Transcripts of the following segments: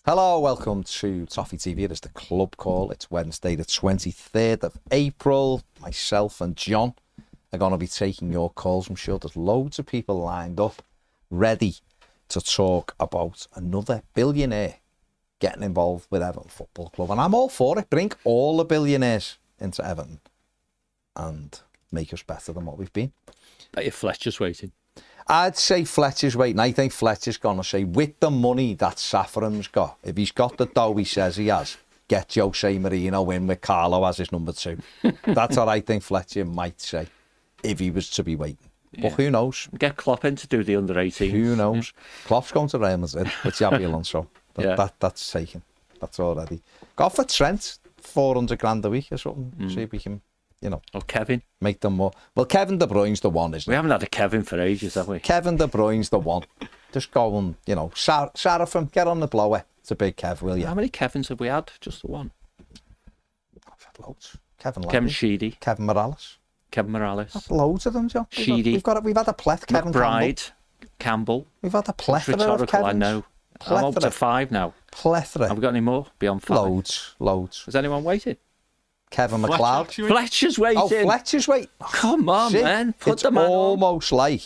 Hello, welcome to Toffee TV. It is the club call. It's Wednesday, the 23rd of April. Myself and John are going to be taking your calls. I'm sure there's loads of people lined up, ready to talk about another billionaire getting involved with Everton Football Club. And I'm all for it. Bring all the billionaires into Everton and make us better than what we've been. Bet your Fletcher's waiting. I'd say Fletcher's waiting. I think Fletcher's going to say, with the money that Saffron's got, if he's got the dough he says he has, get Jose Mourinho in with Carlo as his number 2. That's what I think Fletcher might say if he was to be waiting. Yeah. But who knows? Get Klopp in to do the under-18. Who knows? Yeah. Klopp's going to Real Madrid with Xabi Alonso. That's taken. That's already. Go for Trent, 400 grand a week or something. See if we can... You know, or Kevin. Make them more. Well, Kevin De Bruyne's the one, isn't it? We haven't had a Kevin for ages, have we? Kevin De Bruyne's the one. Just go and, you know, Seraphim, get on the blower. It's a big Kev, will you? How many Kevins have we had? Just the one? I've had loads. Kevin Sheedy. Kevin Morales. That's loads of them, John. Sheedy. We've had a plethora. Kevin Campbell. We've had a plethora That's of Kevins. I know. Plethora. I'm up to 5 now. Plethora. Have we got any more beyond 5? Loads. Has anyone waited? Kevin McLeod. Fletcher's waiting. Oh, Fletcher's waiting. Come on, man. Put the man on. It's almost like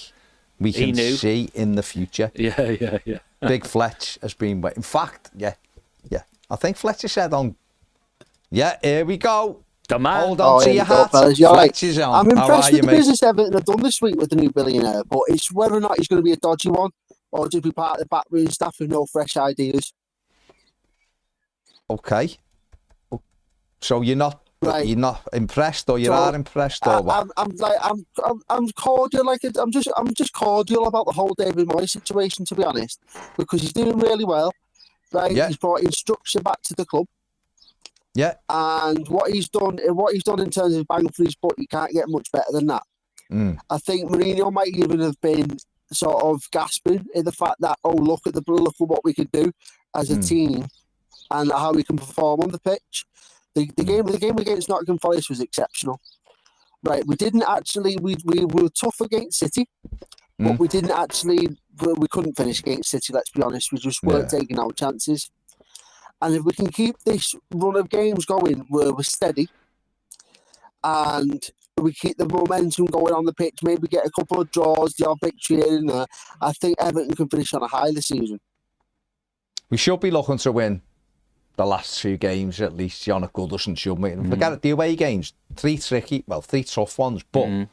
we can see in the future. Yeah. Big Fletch has been waiting. In fact, yeah. I think Fletcher said on... Yeah, here we go. The man. Hold on to your hat. Fletcher's on. I'm impressed with the business Everton have done this week with the new billionaire, but it's whether or not he's going to be a dodgy one or just be part of the backroom staff with no fresh ideas. Okay. So you're not... Right. You're not impressed, or you are impressed, or what? I'm cordial. I'm just cordial about the whole David Moyes situation, to be honest, because he's doing really well. Right, he's brought in structure back to the club. Yeah, and what he's done in terms of bang for his buck, you can't get much better than that. I think Mourinho might even have been sort of gasping in the fact that, look at what we could do as a team and how we can perform on the pitch. The game against Nottingham Forest was exceptional. Right, we were tough against City, but we couldn't finish against City, let's be honest. We just weren't taking our chances. And if we can keep this run of games going where we're steady and we keep the momentum going on the pitch, maybe get a couple of draws, the odd victory here and there, I think Everton can finish on a high this season. We should be looking to win the last 2 games at least. John at Goodison, shouldn't we? Forget it, the away games, 3 tough ones, but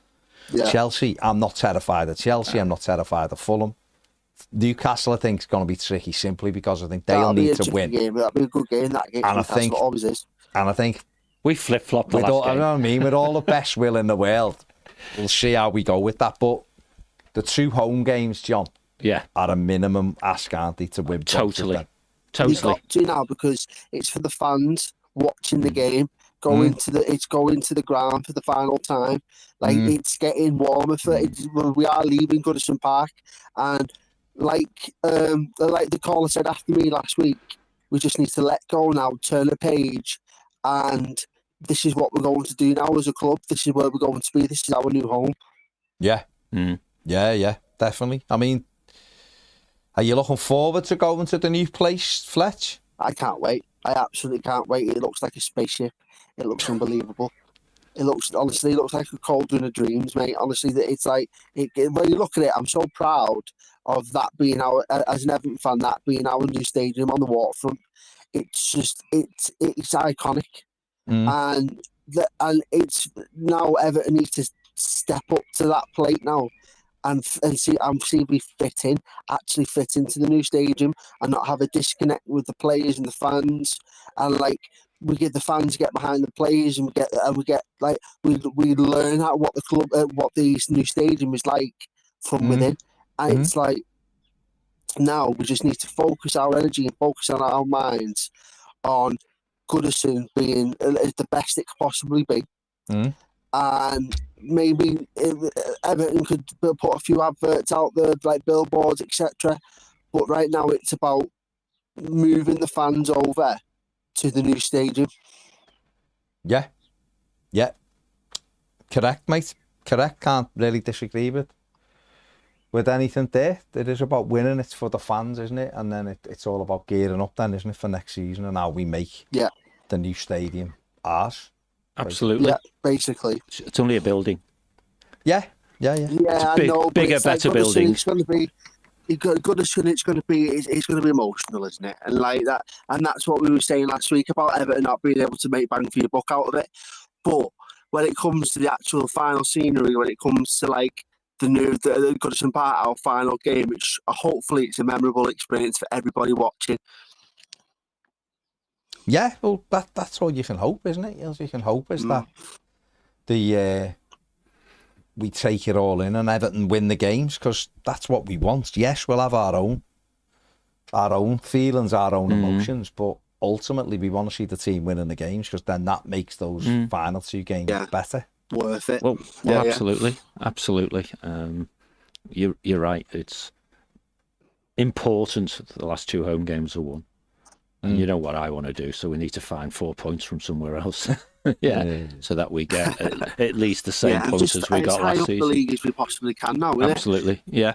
Chelsea, I'm not terrified of Chelsea, I'm not terrified of Fulham. Newcastle, I think, is going to be tricky simply because I think they'll need to win. That'll be a good game, that game. And I think we flip-flopped the last game. I know what I mean, with all the best will in the world, we'll see how we go with that. But the 2 home games, John, are a minimum ask, aren't they, to win? Totally. You've got to now, because it's for the fans watching the game, going to the ground for the final time. Like it's getting warmer we are leaving Goodison Park, and like the caller said after me last week, we just need to let go now, turn a page, and this is what we're going to do now as a club. This is where we're going to be. This is our new home. Yeah, definitely. I mean, are you looking forward to going to the new place, Fletch? I can't wait. I absolutely can't wait. It looks like a spaceship. It looks unbelievable. It looks like a cauldron of dreams, mate. Honestly, it's like, when you look at it, I'm so proud of that being as an Everton fan, that being our new stadium on the waterfront. It's just, it's iconic. And it's now Everton needs to step up to that plate now. And see if we actually fit into the new stadium and not have a disconnect with the players and the fans. And like, we get the fans get behind the players, and we learn what the club, what the new stadium is like from within. And it's like, now we just need to focus our energy and focus on our minds on Goodison being the best it could possibly be. And maybe Everton could put a few adverts out there, like billboards, etc. But right now it's about moving the fans over to the new stadium. Yeah. Correct, mate. Correct. Can't really disagree with with anything there, it is about winning. It's for the fans, isn't it? And then it's all about gearing up then, isn't it, for next season and how we make the new stadium ours. Absolutely. Yeah, basically. It's only a building. Yeah. It's a bigger, better building. It's going to be. Goodison, it's going to be emotional, isn't it? And like that, and that's what we were saying last week about Everton not being able to make bang for your buck out of it. But when it comes to the actual final scenery, when it comes to like the Goodison Park, our final game, hopefully it's a memorable experience for everybody watching. Yeah, well, that's all you can hope, isn't it? All you can hope is that we take it all in and Everton win the games, because that's what we want. Yes, we'll have our own feelings, our own emotions, but ultimately we want to see the team winning the games, because then that makes those final 2 games better. Worth it. Well, absolutely. You're right. It's important the last 2 home games are won. And you know what I want to do, so we need to find 4 points from somewhere else. So that we get at least the same points as we got last season. As high up the league as we possibly can now, Absolutely, yeah.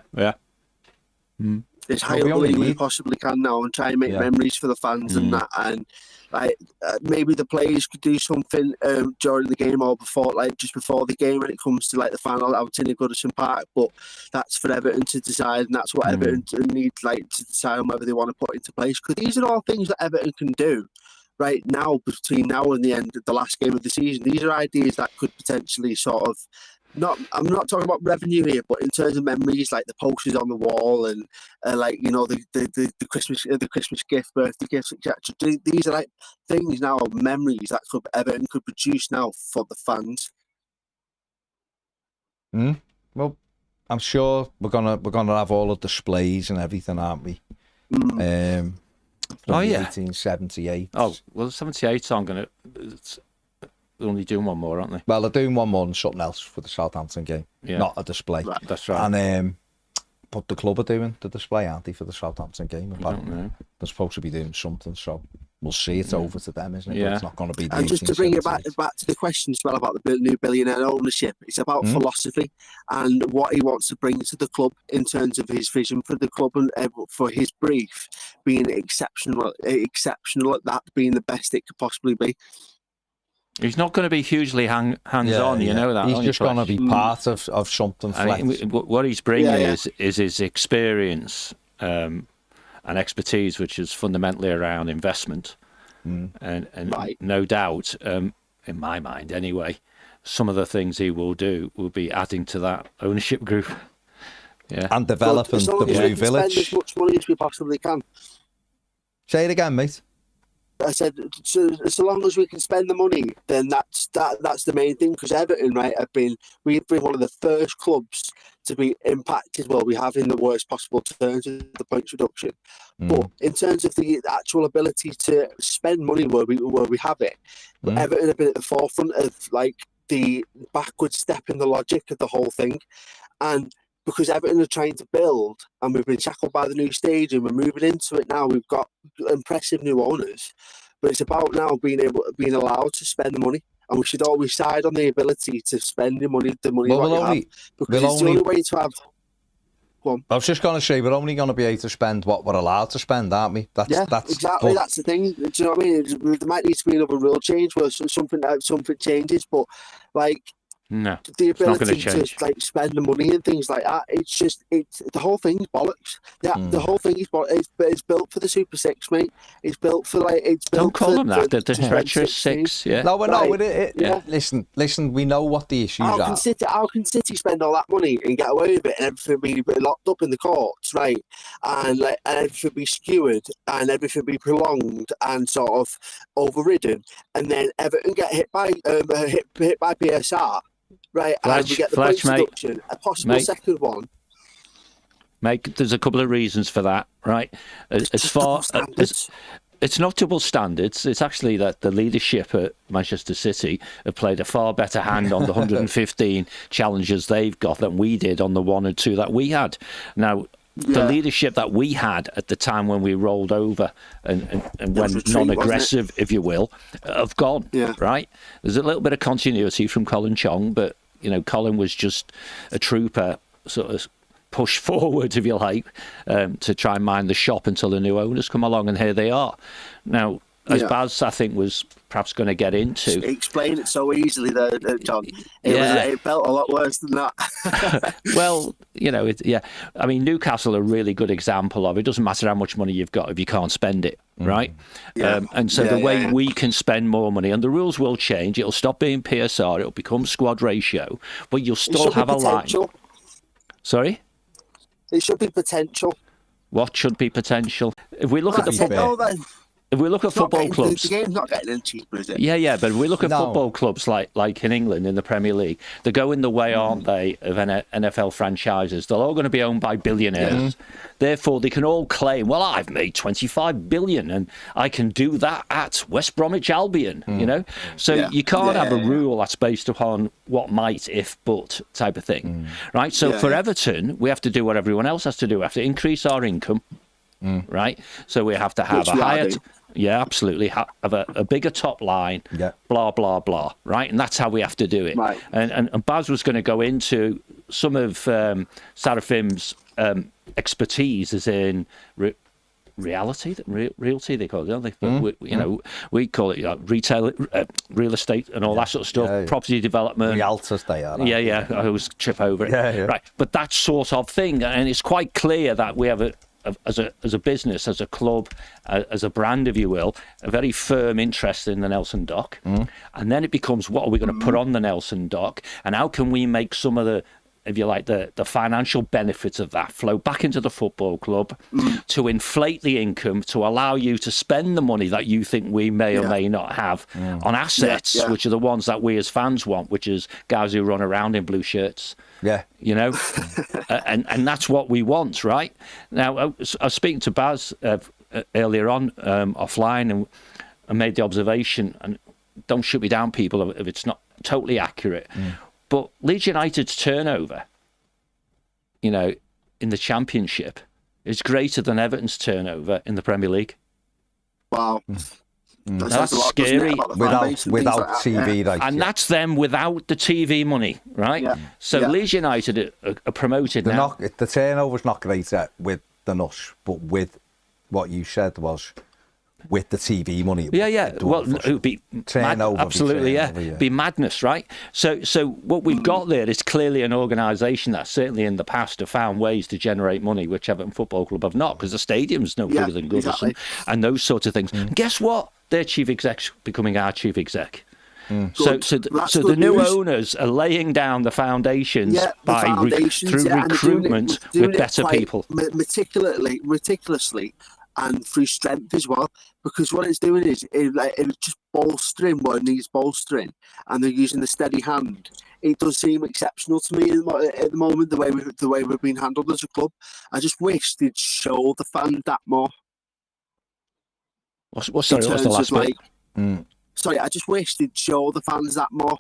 As high up the league we possibly can now, and try and make memories for the fans and that, and like maybe the players could do something during the game or before, like just before the game, when it comes to like the final outing in Goodison Park. But that's for Everton to decide, and that's what Everton need to decide on whether they want to put into place. Because these are all things that Everton can do right now, between now and the end of the last game of the season. These are ideas that could potentially sort of I'm not talking about revenue here, but in terms of memories, like the posters on the wall and like, you know, the Christmas gift, birthday gifts, etc. These are like things now, memories that Everton could produce now for the fans. Well, I'm sure we're gonna have all the displays and everything, aren't we? 1878. Oh well, 78 aren't gonna. They're only doing one more, aren't they? Well, they're doing one more and something else for the Southampton game, not a display. Right. That's right. And but the club are doing the display, aren't they, for the Southampton game? Apparently, they're supposed to be doing something, so we'll see. It's over to them, isn't it? Yeah. But it's not going to be. And just to bring it back to the question as well about the new Billionaire ownership, it's about philosophy and what he wants to bring to the club in terms of his vision for the club, and for his brief being exceptional at that, being the best it could possibly be. He's not going to be hugely hands-on, you know that. He's just going to be part of something. I mean, what he's bringing is his experience and expertise, which is fundamentally around investment. And no doubt, in my mind anyway, some of the things he will do will be adding to that ownership group. And developing the Blue Village. Spend as much money as we possibly can. Say it again, mate. I said, so long as we can spend the money, then that's the main thing. Because Everton, right, we've been one of the first clubs to be impacted. Well, we have in the worst possible terms of the points reduction, but in terms of the actual ability to spend money where we have it, Everton have been at the forefront of like the backward step in the logic of the whole thing, and because Everton are trying to build, and we've been shackled by the new stadium, we're moving into it now. We've got impressive new owners, but it's about now being allowed to spend the money, and we should always side on the ability to spend the money have, because it's the only way to have. Go on. I was just going to say, we're only going to be able to spend what we're allowed to spend, aren't we? That's exactly. That's the thing. Do you know what I mean? There might need to be another rule change where something changes, but like. No, the ability to like spend the money and things like that. It's the whole thing's bollocks. Yeah, the whole thing is bollocks. It's built for the Super Six, mate. It's built for like. Don't call them that. The treacherous six. Yeah. No, we're not with it. Listen. We know what the issues are. How can City spend all that money and get away with it, and everything be locked up in the courts, right? And everything be skewered, and everything be prolonged and sort of overridden, and then Everton get hit by PSR. Right, and we get the points reduction, a possible second one. Mate, there's a couple of reasons for that, right? As far as it's not double standards, it's actually that the leadership at Manchester City have played a far better hand on the 115 challenges they've got than we did on the 1 and 2 that we had. Now, the leadership that we had at the time when we rolled over and went non-aggressive, if you will, have gone, right? There's a little bit of continuity from Colin Chong, but, you know, Colin was just a trooper, sort of push forward, if you like, to try and mind the shop until the new owners come along, and here they are. Now, as Baz, I think, was perhaps going to get into. Explain it so easily, though, John. It felt a lot worse than that. Well, I mean, Newcastle are a really good example of it. Doesn't matter how much money you've got if you can't spend it, right? And so the way we can spend more money, and the rules will change. It'll stop being PSR. It'll become squad ratio, but you'll still have a line. Sorry? It should be potential. What should be potential? If we look at the if we look at football clubs, the game's not getting any cheaper, is it? Yeah, but if we look at football clubs like in England in the Premier League, they're going the way, aren't they, of NFL franchises? They're all going to be owned by billionaires. Therefore, they can all claim, well, I've made 25 billion and I can do that at West Bromwich Albion, So you can't have a rule that's based upon what might, if, but type of thing, right? So for Everton, we have to do what everyone else has to do. We have to increase our income, right? So we have to have a higher... Yeah, absolutely. Have a bigger top line, blah, blah, blah, right? And that's how we have to do it. Right. And Baz was going to go into some of Seraphim's expertise, as in reality, they call it, don't they? But we call it retail, real estate and all that sort of stuff, property development. Realtors, they are. Yeah, I always trip over it. Right, but that sort of thing. And it's quite clear that we have as a business, as a club, as a brand, if you will, a very firm interest in the Nelson Dock. And then it becomes, what are we going to put on the Nelson Dock, and how can we make some of the, if you like, the financial benefits of that flow back into the football club to inflate the income, to allow you to spend the money that you think we may or may not have on assets, which are the ones that we as fans want, which is guys who run around in blue shirts. And that's what we want, right? Now, I was speaking to Baz earlier on offline and made the observation, and don't shoot me down, people, if it's not totally accurate, but Leeds United's turnover, in the Championship is greater than Everton's turnover in the Premier League. Wow. That's scary. Without TV rights. And that's them without the TV money, right? So Leeds United are promoted now. The turnover's not great with the Nush, but with what you said was with the TV money. Well, it would be turnover. Absolutely, be madness, right? So what we've got there is clearly an organisation that certainly in the past have found ways to generate money, which Everton Football Club have not, because the stadium's no bigger than Goodison and those sorts of things. And guess what? Their chief exec's becoming our chief exec. So the new owners are laying down the foundations through recruitment with better people. Meticulously and through strength as well, because what it's doing is it's just bolstering what needs bolstering, and they're using the steady hand. It does seem exceptional to me at the moment, the way we've been handled as a club. I just wish they'd show the fans that more. What's the last bit? Sorry, I just wish they'd show the fans that more.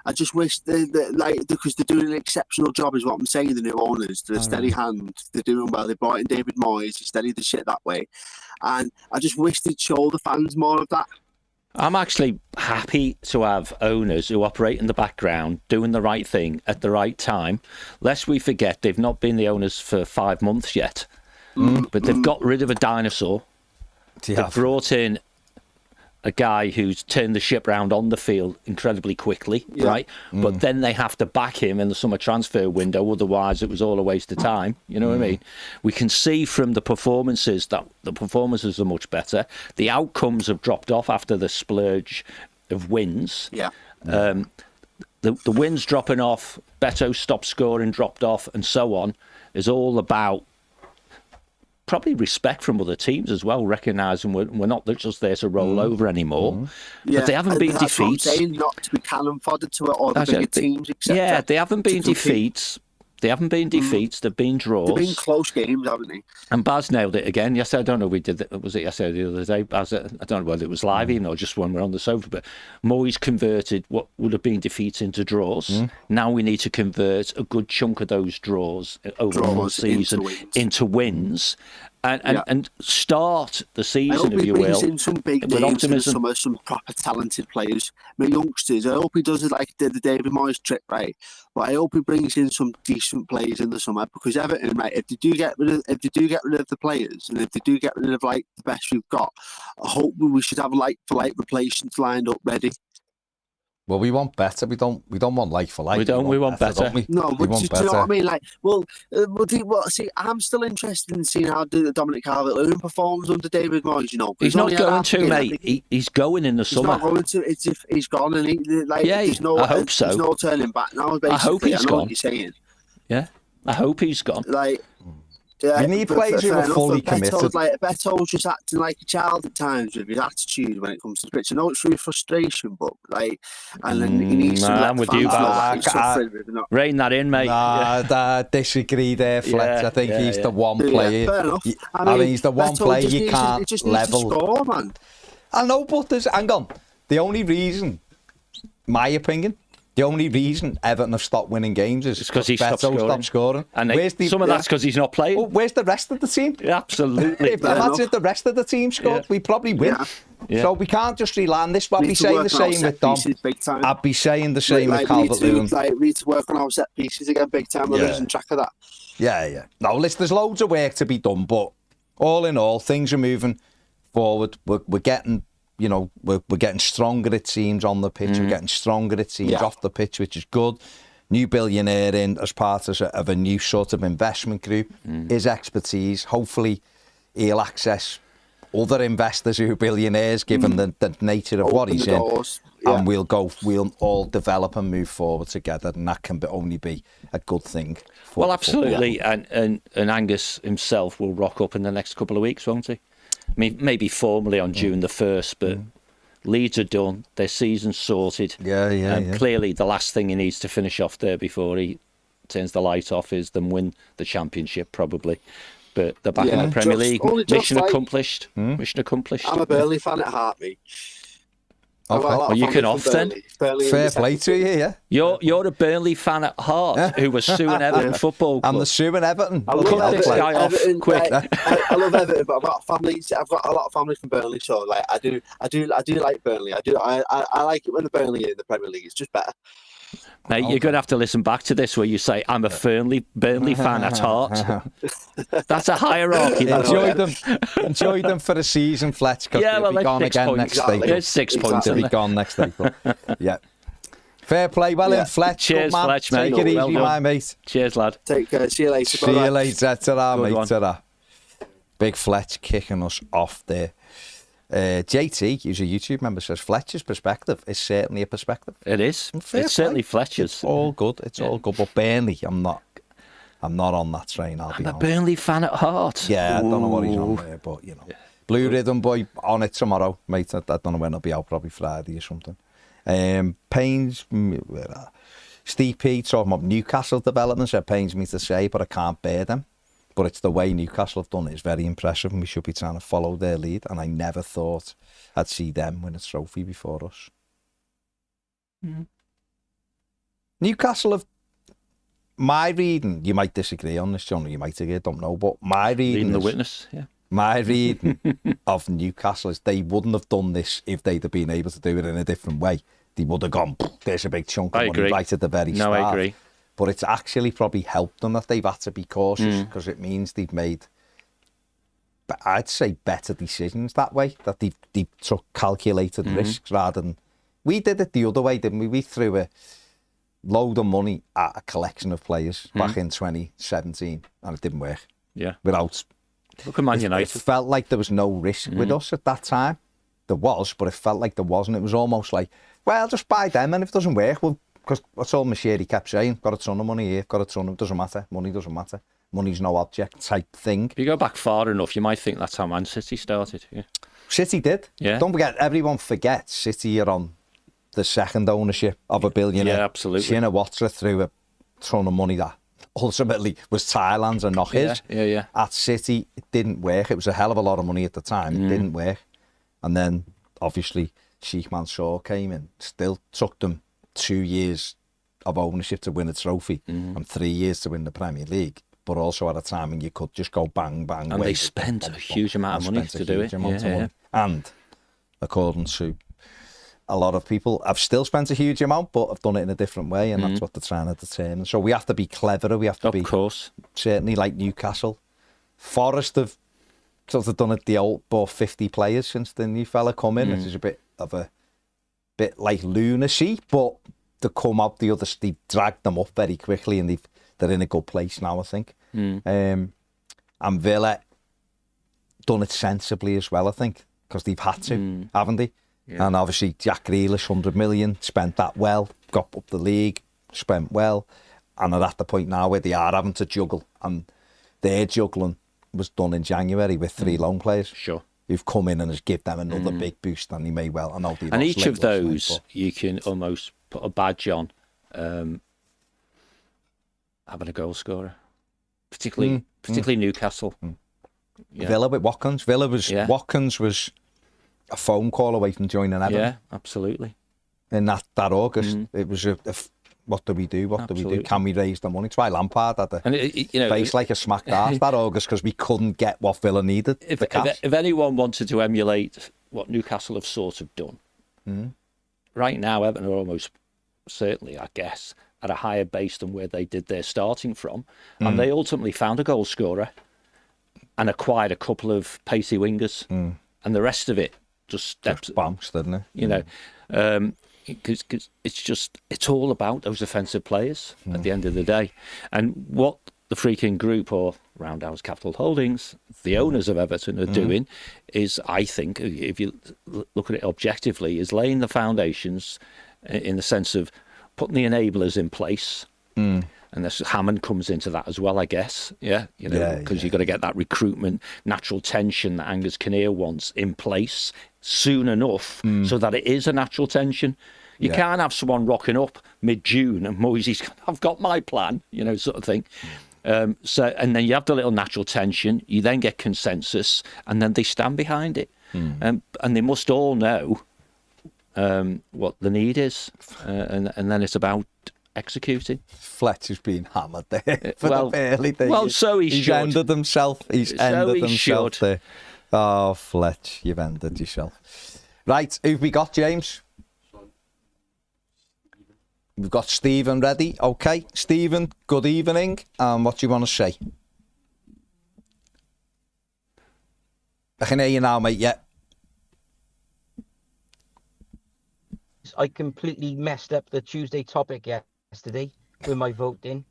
I just wish because they're doing an exceptional job, is what I'm saying. The new owners, they're a steady hand. They're doing well. They brought in David Moyes. He steadied the shit that way, and I just wish they'd show the fans more of that. I'm actually happy to have owners who operate in the background, doing the right thing at the right time. Lest we forget, they've not been the owners for 5 months yet, but they've got rid of a dinosaur. They've brought in a guy who's turned the ship round on the field incredibly quickly, right? But then they have to back him in the summer transfer window, otherwise it was all a waste of time. You know what I mean? We can see from the performances that the performances are much better. The outcomes have dropped off after the splurge of wins. The wins dropping off, Beto stopped scoring, dropped off, and so on, is all about probably respect from other teams as well, recognising we're not just there to roll over anymore. But they haven't been defeats. Not to be cannon fodder to it, or the bigger teams, etc. They haven't been defeats. They haven't been defeats. They've been draws. They've been close games, haven't they? And Baz nailed it again. Yes, I don't know. We did it. Was it yesterday or the other day? Baz, I don't know whether it was live even or just when we're on the sofa. But Moyes converted what would have been defeats into draws. Now we need to convert a good chunk of those draws over the whole season into wins. and start the I season, hope if he you brings will, in some big with names in the optimism. summer, some proper talented players. I mean, youngsters. I hope he does it like he did the David Moyes trick, right? But I hope he brings in some decent players in the summer, because Everton, right, if they do get rid of the players, and if they do get rid of like the best we've got, I hope we should have like for like replacements lined up ready. Well, we want better. We don't want like for like. We want better. Don't we? No, We but want do you know what I better. mean? Like, see, I'm still interested in seeing how Dominic Calvert-Lewin performs under David Moyes. You know, He's not only had going half a to, game, I mate. think. He's going in the He's summer. not going to. It's if he's gone, and there's no. I hope so. There's no turning back now. Basically, I hope he's I know gone. what you're saying. Yeah, I hope he's gone. Like, yeah, We need players who are fully committed. Beto's just acting like a child at times with his attitude when it comes to the pitch. I know it's through frustration, but like, and then he needs to let I'm the with you, fans know pal. that he's suffering with it. Rein that in, mate. Nah, disagree there, Fletch. Yeah, I think he's the one Yeah, player. fair enough. I mean, he's the one Beto player just you needs can't he just needs to level. score, man. I know, but hang on. The only reason, my opinion, the only reason Everton have stopped winning games is It's 'cause he Beto stopped scoring. And some of that's because he's not playing. Well, where's the rest of the team? Absolutely. Imagine the rest of the team scored, we probably win. Yeah. So we can't just rely on this. I'd Need be to saying work the on our same set with Dom. pieces big time. I'd be saying the same with Calvert-Lewin. We need to work on our set pieces again big time. We're losing track of that. Yeah. No, listen, there's loads of work to be done, but all in all, things are moving forward. We're getting, we're getting stronger, it seems, on the pitch. We're getting stronger, it seems, off the pitch, which is good. New Billionaire in as part of a new sort of investment group. His expertise, hopefully he'll access other investors who are billionaires, given the nature of what he's in. And we'll all develop and move forward together, and that can only be a good thing. Well, absolutely. And Angus himself will rock up in the next couple of weeks, won't he? I mean, maybe formally on June the 1st, but Leeds are done. Their season's sorted. Yeah. Clearly, the last thing he needs to finish off there before he turns the light off is them win the championship, probably. But they're back in the Premier League. Mission accomplished. Mission accomplished. I'm a Burnley fan at heart, mate. Okay. Well, you can off then. Fair play to you, yeah. You're a Burnley fan at heart who was suing Everton Football Club. I'm the suing Everton. I love this guy off quick. I love Everton, but I've got a lot of family from Burnley, so like I do like Burnley. I like it when the Burnley are in the Premier League. It's just better. Mate, you're going to have to listen back to this where you say, I'm a Burnley fan at heart. That's a hierarchy. Enjoy them for a season, Fletch, because they'll be gone again next April. There's 6 points. They'll be gone next April. Yeah. Fair play. Well in, Fletch. Cheers, man. Fletch, mate. Take it easy, Well my mate. Cheers, lad. Take care. See you later. See you later. Ta-ra, mate. One. Ta-ra. Big Fletch kicking us off there. JT, who's a YouTube member, says Fletcher's perspective is certainly a perspective. It is. Fair It's certainly play. Fletcher's. It's all good. It's all good. But Burnley, I'm not on that train. I'll be I'm a honest. Burnley fan at heart. Yeah, I don't know what he's on there, but Blue Rhythm Boy on it tomorrow, mate. I don't know when it'll be out. Probably Friday or something. Pains. Steve P talking about Newcastle developments. It pains me to say, but I can't bear them. But it's the way Newcastle have done it is very impressive, and we should be trying to follow their lead. And I never thought I'd see them win a trophy before us. Newcastle have, my reading, you might disagree on this, John, or you might agree, don't know, but my reading the witness, yeah. My reading of Newcastle is they wouldn't have done this if they'd have been able to do it in a different way. They would have gone, there's a big chunk of money right at the very start. No, I agree. But it's actually probably helped them that they've had to be cautious, because it means they've made, I'd say, better decisions that way, that they took calculated risks rather than, we did it the other way, didn't we? We threw a load of money at a collection of players back in 2017 and it didn't work. Yeah. Without, look at Man United. It felt like there was no risk with us at that time. There was, but it felt like there wasn't. It was almost like, well, just buy them, and if it doesn't work, well, because that's all Machiri kept saying, got a ton of money here, got a ton of, doesn't matter, money doesn't matter, money's no object type thing. If you go back far enough, you might think that's how Man City started. Yeah. City did. Yeah. Don't forget, everyone forgets City are on the second ownership of a billionaire. Yeah, absolutely. Shinawatra threw a ton of money that ultimately was Thailand's and not his. Yeah. At City, it didn't work. It was a hell of a lot of money at the time. It didn't work. And then, obviously, Sheikh Mansour came in. Still took them 2 years of ownership to win a trophy and 3 years to win the Premier League. but also at a time when you could just go bang, bang. And they spent a huge amount of money to do it. And according to a lot of people, I've still spent a huge amount, but I've done it in a different way, and that's what they're trying to determine. So we have to be cleverer. We have to be, of course, certainly like Newcastle. Forest have sort of done it the old, bought 50 players since the new fella come in, which is a bit like lunacy, but they come up the other, they dragged them up very quickly, and they're in a good place now, I think. And Villa done it sensibly as well, I think, because they've had to, haven't they? Yeah. And obviously Jack Grealish, 100 million, spent that well, got up the league, spent well, and are at the point now where they are having to juggle, and their juggling was done in January with 3 loan players. Sure. Who've come in and has given them another big boost, and he may well. And each of those, you can almost put a badge on having a goal scorer, particularly Newcastle. Yeah. Villa with Watkins. Watkins was a phone call away from joining Everton. Yeah, absolutely. In that August, it was what do we do? What do we do? Can we raise the money? It's why Lampard had the face like a smacked ass that August, because we couldn't get what Villa needed. If anyone wanted to emulate what Newcastle have sort of done, right now Everton are almost certainly, I guess, at a higher base than where they did their starting from, and they ultimately found a goal scorer and acquired a couple of pacey wingers, and the rest of it just bounced, didn't it? You know. Because it's all about those offensive players at the end of the day. And what the Freaking Group, or Roundhouse Capital Holdings, the owners of Everton, are doing is, I think, if you look at it objectively, is laying the foundations in the sense of putting the enablers in place. And this Hammond comes into that as well, I guess. Yeah, because you've got to get that recruitment, natural tension that Angus Kinnear wants in place soon enough, so that it is a natural tension. You can't have someone rocking up mid-June and Moyes, I've got my plan, sort of thing. And then you have the little natural tension. You then get consensus, and then they stand behind it. And they must all know what the need is, and then it's about executing. Fletcher's been hammered there for the early days. Well, so he's ended himself. He's ended himself there. Oh, Fletch, you've ended yourself. Right, who've we got, James? We've got Stephen ready. Okay, Stephen, good evening. What do you want to say? I can hear you now, mate. Yeah. I completely messed up the Tuesday topic yesterday with my voting.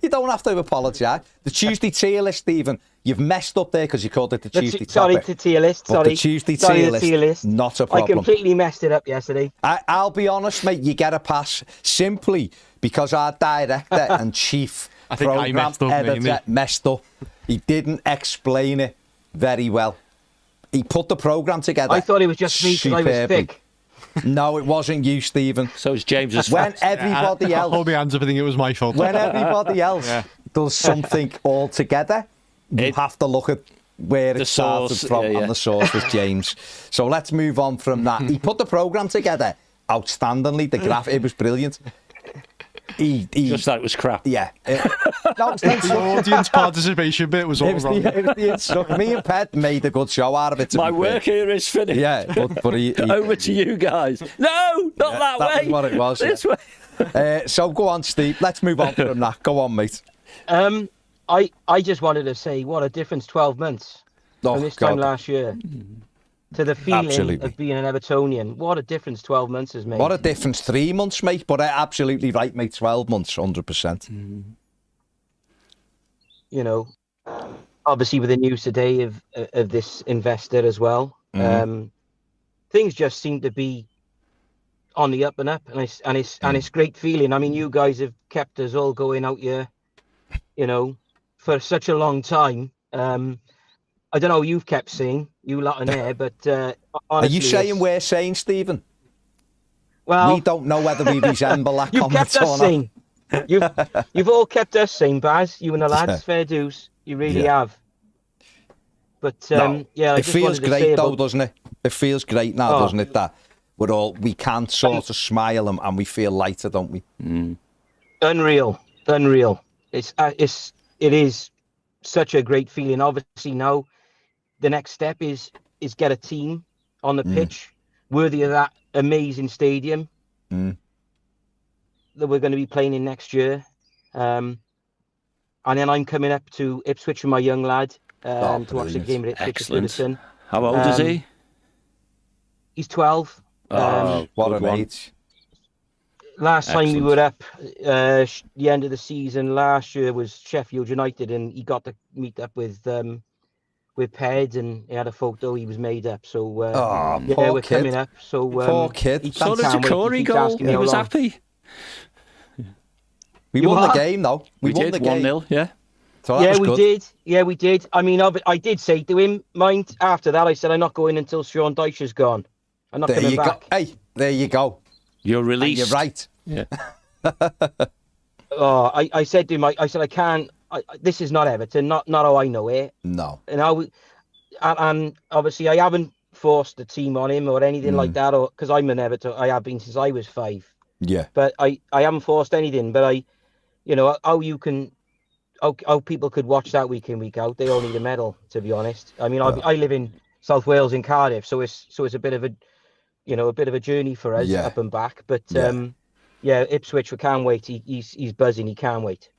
You don't have to apologise. The Tuesday tier list, Stephen, you've messed up there because you called it the Tuesday topic. Sorry, the tier list. The Tuesday tier list, not a problem. I completely messed it up yesterday. I'll be honest, mate, you get a pass simply because our director and chief programme editor messed up. He didn't explain it very well. He put the programme together. I thought it was just me because I was thick. No, it wasn't you, Stephen. So it's James's when everybody else... I'll hold my hands up, I think it was my fault. When everybody else does something all together, you have to look at where it started from, and the source was James. So let's move on from that. He put the programme together outstandingly. The graph, it was brilliant. He just thought it was crap. Yeah. The audience participation bit was all wrong. It was the instruction. Me and Ped made a good show out of it. My work here is finished. Yeah, but he over to you guys. No, not that way. That was what it was. This way. So go on, Steve. Let's move on from that. Go on, mate. I just wanted to say what a difference 12 months from this time last year to the feeling of being an Evertonian. What a difference 12 months has made. What a difference 3 months, mate. But absolutely right, mate. 12 months, 100%. Obviously with the news today of this investor as well, things just seem to be on the up and up, and it's great feeling. I mean, you guys have kept us all going out here, for such a long time. I don't know what you've kept saying, you lot in there, but honestly, are you saying we're saying, Stephen? Well, we don't know whether we resemble that you've comment kept us or sane. You've all kept us sane, Baz. You and the lads, fair dues. You really have. But it feels great though, doesn't it? It feels great now, doesn't it? That we can sort of smile and we feel lighter, don't we? Unreal. It's it is such a great feeling. Obviously, now the next step is get a team on the pitch worthy of that amazing stadium that we're going to be playing in next year. And then I'm coming up to Ipswich with my young lad to watch the game at Ipswich. Excellent. Goodison. How old is he? He's 12. What good an one. age. Last time we Excellent. were up, the end of the season last year was Sheffield United, and he got to meet up with Ped, and he had a photo he was made up. So poor we're kid. coming up. So Poor kid. he So can't did wait. Corey He keeps goal. asking me He how was long. happy. We You won the are? game, though. We won did the game. 1-0, yeah. So that Yeah, was we good. did. Yeah, we did. I mean, I did say to him, mind, after that, I said, I'm not going until Sean Dyche's gone. I'm not There coming you back. go. Hey, there you go. You're And released. you're right. Yeah. Oh, I said to him, I said, I can't. This is not Everton, not how I know it. No. And obviously, I haven't forced the team on him or anything like that, or because I'm an Everton, I have been since I was 5. Yeah. But I haven't forced anything. But how people could watch that week in, week out, they all need a medal, to be honest. I mean, I live in South Wales in Cardiff, so it's a bit of a journey for us Yeah. up and back. But Yeah. Ipswich, we can't wait. He's buzzing. He can't wait.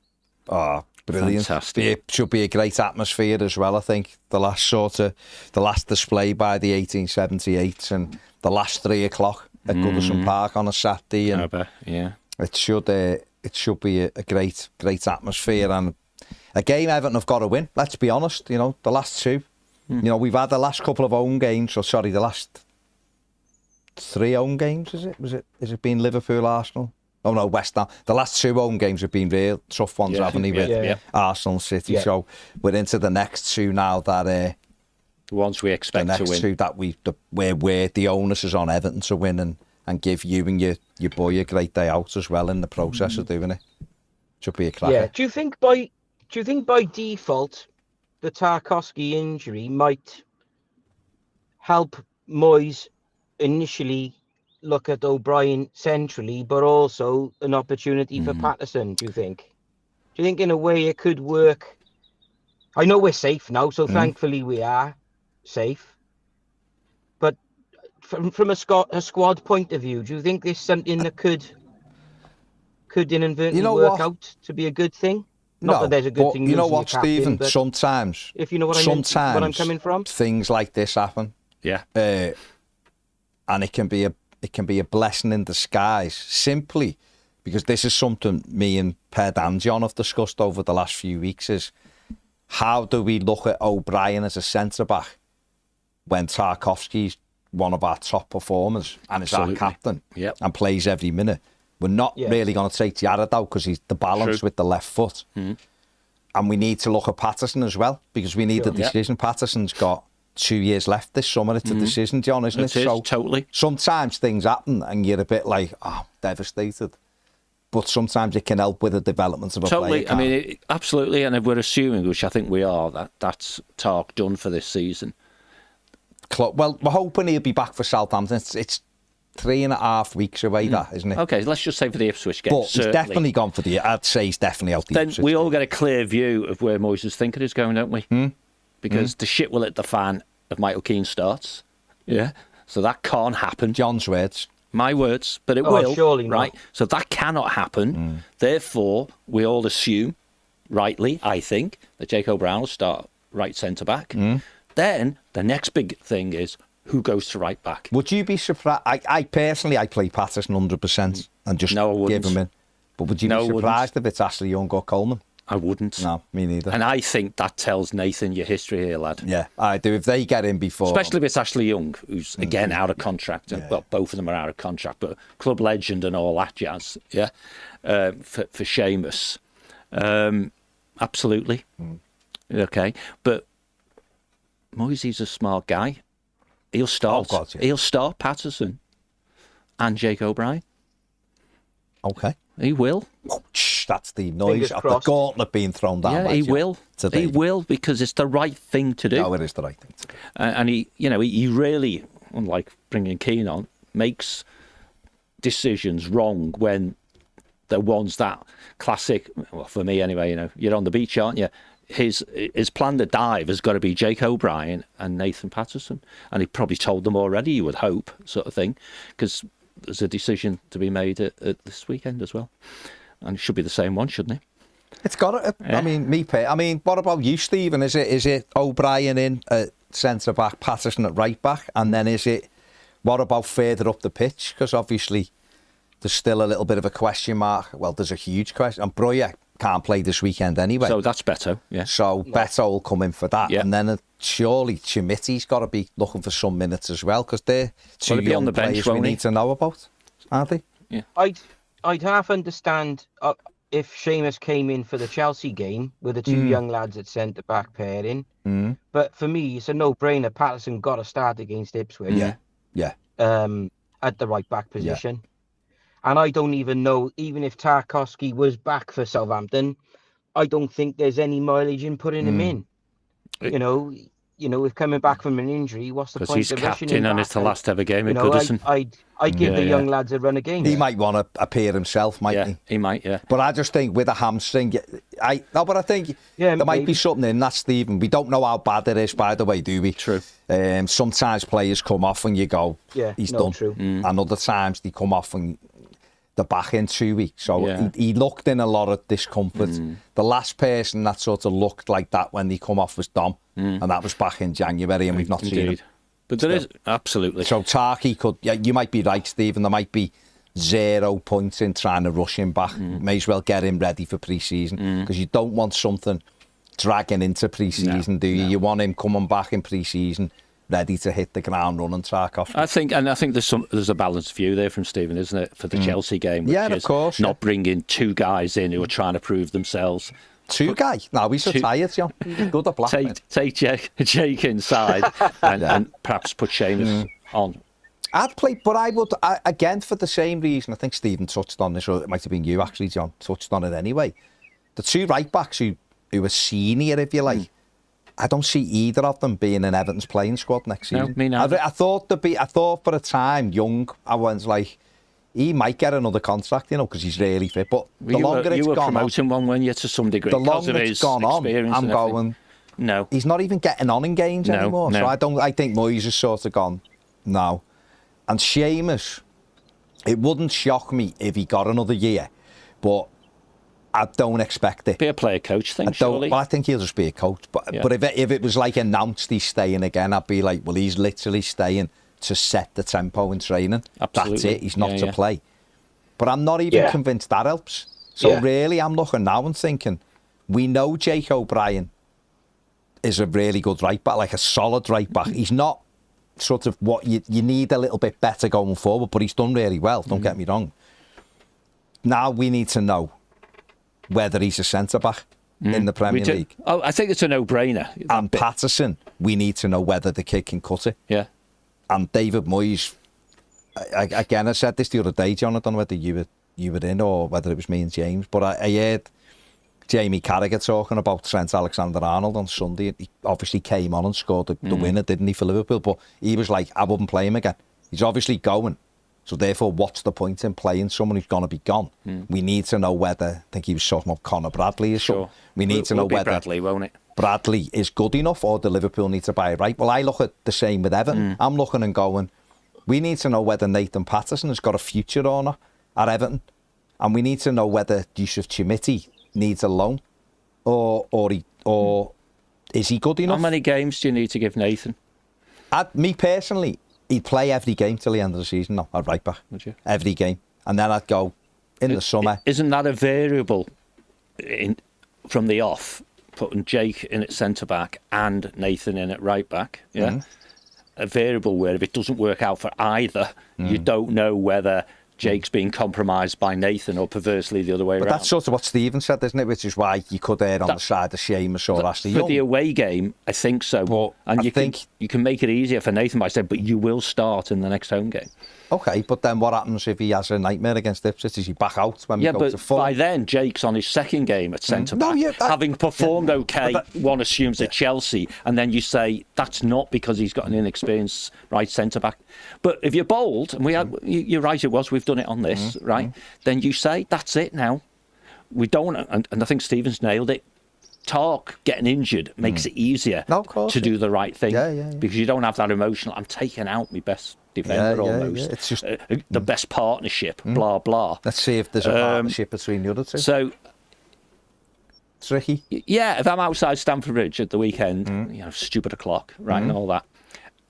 Oh, brilliant. Fantastic. It should be a great atmosphere as well, I think. The last display by the 1878s and the last 3 o'clock at Goodison Park on a Saturday. And Yeah. it should be a great atmosphere, and a game Everton have got to win. Let's be honest. The last 2. We've had the last couple of home games. So sorry, the last 3 home games. Is it been Liverpool, Arsenal? Oh no, West Ham. The last 2 home games have been real tough ones, haven't they? With Yeah. Arsenal and City. Yeah. So we're into the next 2 now. That The ones we the expect to next win. 2 that where the onus is on Everton to win and give you and your boy a great day out as well in the process of doing it. Should be a cracker. Yeah. Do you think by default the Tarkowski injury might help Moyes initially look at O'Brien centrally, but also an opportunity for Patterson? Do you think? Do you think in a way it could work? I know we're safe now, so thankfully we are safe. But from a squad point of view, do you think there's something that could inadvertently work out to be a good thing? Not that there's a good thing. You know losing your what, captain, Stephen? but Sometimes, if you know what I mean, where I'm coming from, things like this happen, Yeah. and it can be a blessing in disguise. Simply because this is something me and Ped and John have discussed over the last few weeks: is how do we look at O'Brien as a centre back when Tarkowski's one of our top performers and is Absolutely. our captain Yep. and plays every minute? We're not really going to take Jared out because he's the balance True. with the left foot. And we need to look at Patterson as well, because we need a decision. Patterson's got 2 years left this summer. It's a decision, John, isn't it? It is, So totally. sometimes things happen and you're a bit like, devastated. But sometimes it can help with the development of a Totally. player. I mean, absolutely. And if we're assuming, which I think we are, that's Tark done for this season. Well, we're hoping he'll be back for Southampton. It's 3.5 weeks away, that, isn't it? Okay, let's just say for the Ipswich game. But he's definitely gone for I'd say he's definitely out the Then Ipswich we all game. get a clear view of where Moyes' thinking is going, don't we? Because the shit will hit the fan if Michael Keane starts. Yeah. So that can't happen. John's words. My words, but it will. Surely not. Right. So that cannot happen. Therefore, we all assume, rightly, I think, that Jake O'Brien will start right centre back. Then the next big thing is who goes to right back. Would you be surprised? I personally, I play Patterson 100% and just No, I wouldn't. give him in. But would you No, I be wouldn't. surprised if it's Ashley Young or Coleman? I wouldn't. No, me neither. And I think that tells Nathan your history here, lad. Yeah, I do. If they get in before... Especially if it's Ashley Young, who's, again, out of contract. And, well, both of them are out of contract, but club legend and all that jazz, yeah, for Seamus. Absolutely. Okay. But Moyes, he's a smart guy. He'll start. Oh, God, yeah. He'll start Patterson and Jake O'Brien. Okay. He will. Oh, that's the noise Fingers of crossed. the gauntlet being thrown down. Yeah, by he John will. today. He will, because it's the right thing to do. No, it is the right thing to do. And he really, unlike bringing Keane on, makes decisions wrong when the ones that classic, well, for me anyway, you're on the beach, aren't you? His plan to dive has got to be Jake O'Brien and Nathan Patterson. And he probably told them already, you would hope, sort of thing, because there's a decision to be made at this weekend as well. And it should be the same one, shouldn't it? It's got it. Yeah. I mean, what about you, Stephen? Is it O'Brien in at centre back, Patterson at right back, and then what about further up the pitch? Because obviously there's still a little bit of a question mark. Well, there's a huge question, and Brien can't play this weekend anyway. So that's Beto, yeah. So Beto will come in for that, and then surely Chimiti's got to be looking for some minutes as well, because they're two young on the bench, players we need to know about, aren't they? Yeah. I'd half understand if Seamus came in for the Chelsea game with the two young lads at centre back pairing. But for me, it's a no-brainer. Patterson got to start against Ipswich. Yeah. At the right back position. And I don't even know, even if Tarkowski was back for Southampton, I don't think there's any mileage in putting him in. If coming back from an injury, what's the point of rushing him? Because he's captain and it's the last ever game at Goodison. I'd give the young lads a run of games. He might want to appear himself, mightn't he? He might, yeah. But I just think with a hamstring, I think there might be something in that, Stephen. We don't know how bad it is, by the way, do we? True. Sometimes players come off and you go, he's done. True. And other times they come off and they're back in 2 weeks. So he looked in a lot of discomfort. The last person that sort of looked like that when they come off was Dom. And that was back in January, and we've not seen him. But there is, absolutely. So Tarky could, you might be right, Stephen, there might be 0 points in trying to rush him back. May as well get him ready for pre-season, because you don't want something dragging into pre-season, do you? No. You want him coming back in pre-season, ready to hit the ground running, Tarkov. I think there's a balanced view there from Stephen, isn't it, for the Chelsea game? Yeah, of course. Not bringing two guys in who are trying to prove themselves. Two guys? No, he's retired, John. He's good at Blackburn. Take Jake inside and perhaps put Seamus on. I'd play, but I would, again, for the same reason. I think Stephen touched on this, or it might have been you actually, John, touched on it anyway. The two right-backs who are senior, if you like, I don't see either of them being in Everton's playing squad next season. No, me neither. I thought for a time, Young, I was like, he might get another contract, because he's really fit. But the longer it's gone on... You were promoting one, weren't you, to some degree? The longer it's gone on, I'm going... No. He's not even getting on in games anymore. No. So I think Moyes has sort of gone, no. And Seamus, it wouldn't shock me if he got another year, but I don't expect it. Be a player coach thing, surely. Well, I think he'll just be a coach. But if it was like announced he's staying again, I'd be like, well, he's literally staying to set the tempo in training. Absolutely. That's it. He's not to play. But I'm not even convinced that helps. So really, I'm looking now and thinking, we know Jake O'Brien is a really good right back, like a solid right back. He's not sort of what you need a little bit better going forward, but he's done really well, don't get me wrong. Now we need to know whether he's a centre-back in the Premier League. Oh, I think it's a no-brainer. And Patterson, we need to know whether the kid can cut it. Yeah. And David Moyes, again, I said this the other day, John, I don't know whether you were in or whether it was me and James, but I heard Jamie Carragher talking about Trent Alexander-Arnold on Sunday. He obviously came on and scored the winner, didn't he, for Liverpool? But he was like, I wouldn't play him again. He's obviously going. So therefore, what's the point in playing someone who's going to be gone? We need to know whether, I think he was talking about Conor Bradley or something. We need to know whether Bradley, won't it? Bradley is good enough or the Liverpool need to buy it right. Well, I look at the same with Everton. I'm looking and going, we need to know whether Nathan Patterson has got a future or not at Everton. And we need to know whether Yusuf Chimiti needs a loan or is he good enough? How many games do you need to give Nathan? Me personally, he'd play every game till the end of the season. No, I'd right back. Would you? Every game. And then I'd go in the summer. Isn't that a variable from the off, putting Jake in at centre-back and Nathan in at right-back? Yeah. A variable where if it doesn't work out for either, you don't know whether Jake's being compromised by Nathan or perversely the other way around. But that's sort of what Stephen said, isn't it? Which is why you could err on the side of Seamus or Ashley Young. For the away game, I think so. But and you can make it easier for Nathan by saying, but you will start in the next home game. OK, but then what happens if he has a nightmare against Ipswich? Is he back out when we go to Fulham? By then, Jake's on his second game at centre-back. Having performed OK, one assumes at Chelsea, and then you say that's not because he's got an inexperienced right centre-back. But if you're bold, and you're right, it was, we've done it on this, right? Then you say, that's it now. We don't, and I think Stephen's nailed it. Getting injured makes it easier to do the right thing. Because you don't have that emotional, I'm taking out my best defender almost. It's just the best partnership, blah, blah. Let's see if there's a partnership between the other two. So, tricky. Yeah, if I'm outside Stamford Bridge at the weekend, stupid o'clock, right, and all that,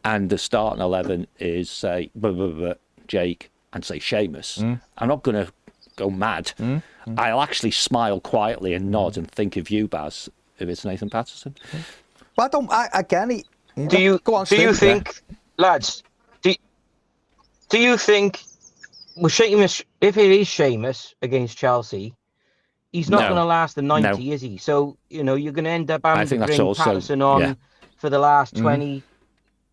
and the starting 11 is, say, Jake and, say, Seamus, I'm not going to go mad. I'll actually smile quietly and nod and think of you, Baz, if it's Nathan Patterson. Well, do you think, lads, do you think, well, Seamus, if it is Seamus against Chelsea, he's not going to last the 90, is he? So, you're going to end up having to bring Patterson on for the last 20,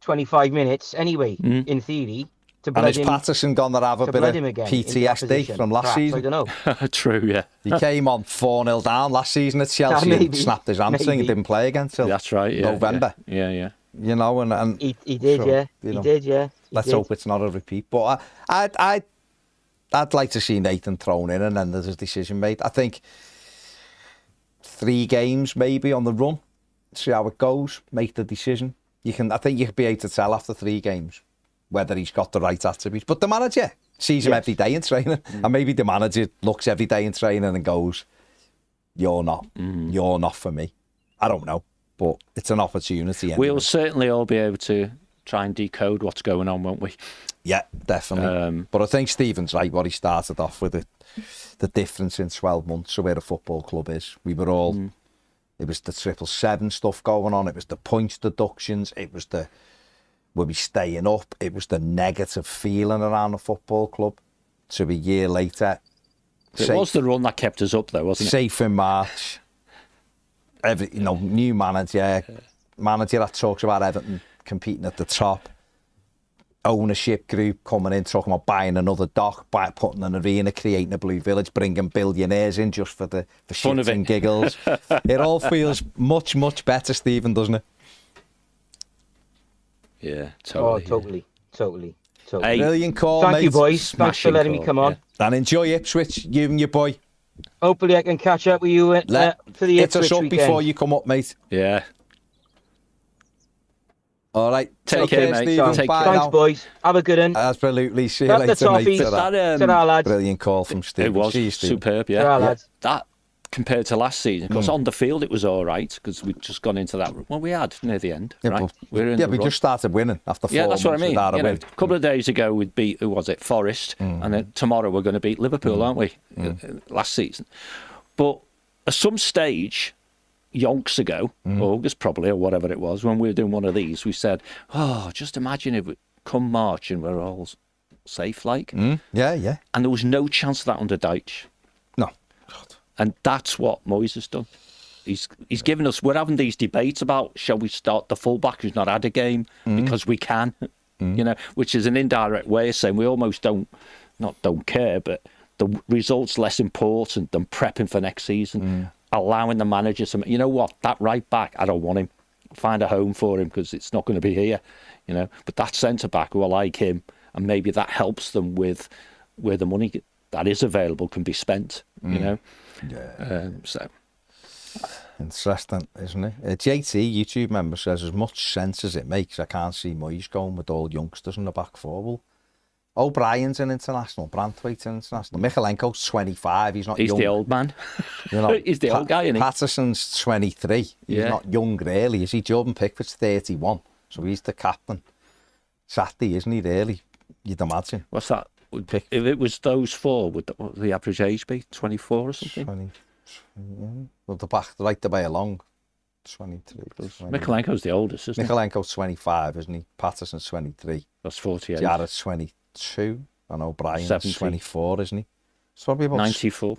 25 minutes anyway, in theory. And is Patterson going to have a bit of PTSD from last season? I don't know. True, yeah. He came on 4-0 down last season at Chelsea and snapped his hamstring and didn't play again till November. Yeah. And he did, He did. Let's hope it's not a repeat. But I'd like to see Nathan thrown in and then there's a decision made. I think 3 games maybe on the run, see how it goes, make the decision. I think you could be able to tell after 3 games whether he's got the right attributes. But the manager sees him every day in training, and maybe the manager looks every day in training and goes, "You're not for me." I don't know, but it's an opportunity. Anyway. We'll certainly all be able to try and decode what's going on, won't we? Yeah, definitely. But I think Stephen's right. What he started off with the difference in 12 months of where a football club is. We were all. It was the 777 stuff going on. It was the points deductions. It was the were we staying up? It was the negative feeling around the football club. So a year later... It was the run that kept us up, though, wasn't it? Safe in March. New manager. Manager that talks about Everton competing at the top. Ownership group coming in, talking about buying another dock, putting an arena, creating a Blue Village, bringing billionaires in just for shits and giggles. It all feels much, much better, Stephen, doesn't it? Yeah, totally. Oh, totally. Hey, brilliant call, Thank mate. you, boys. Thanks for letting me come on. And enjoy Ipswich, you and your boy. Hopefully I can catch up with you for the Ipswich us up weekend. before you come up, mate. Yeah. All right. Take care, mate. Stephen. Bye Thanks, now. boys. Have a good one. Absolutely. See you later, Toffees. mate. Ta-ra, lads. Brilliant call from Stephen. It was See you, Stephen. superb, yeah. Ta-ra, lads. That compared to last season, because on the field it was all right, because we'd just gone into that. Well, we had near the end, right? We just started winning after 4 months. Yeah, that's what I mean. A couple of days ago we'd beat, who was it, Forest, and then tomorrow we're going to beat Liverpool, aren't we? Last season. But at some stage, yonks ago, August probably, or whatever it was, when we were doing one of these, we said, just imagine if we come March and we're all safe, like. Yeah. And there was no chance of that under Deitch. No. And that's what Moyes has done. He's given us. We're having these debates about shall we start the fullback who's not had a game because we can, which is an indirect way of saying we almost don't care, but the result's less important than prepping for next season. Allowing the manager to, that right back, I don't want him. Find a home for him because it's not going to be here, But that centre back, who I like him, and maybe that helps them with where the money that is available can be spent, Yeah. So interesting, isn't it? JT, YouTube member, says as much sense as it makes, I can't see Moyes going with all youngsters in the back four. Well, O'Brien's an international, Branthwaite's an international, Michalenko's 25, he's not young. He's the old man. He's the old guy, isn't he? Patterson's 23, he's not young really, is he? Jordan Pickford's 31, so he's the captain. Saturday, isn't he, really? You'd imagine. What's that? If it was those four, what would the average age be? 24 or something? 20, well, the right the way along. 23. Michalenko's the oldest, isn't he? Michalenko's 25, isn't he? Patterson's 23. That's 48. Jarrett's 22. And O'Brien's 70. 24, isn't he? It's probably about 94.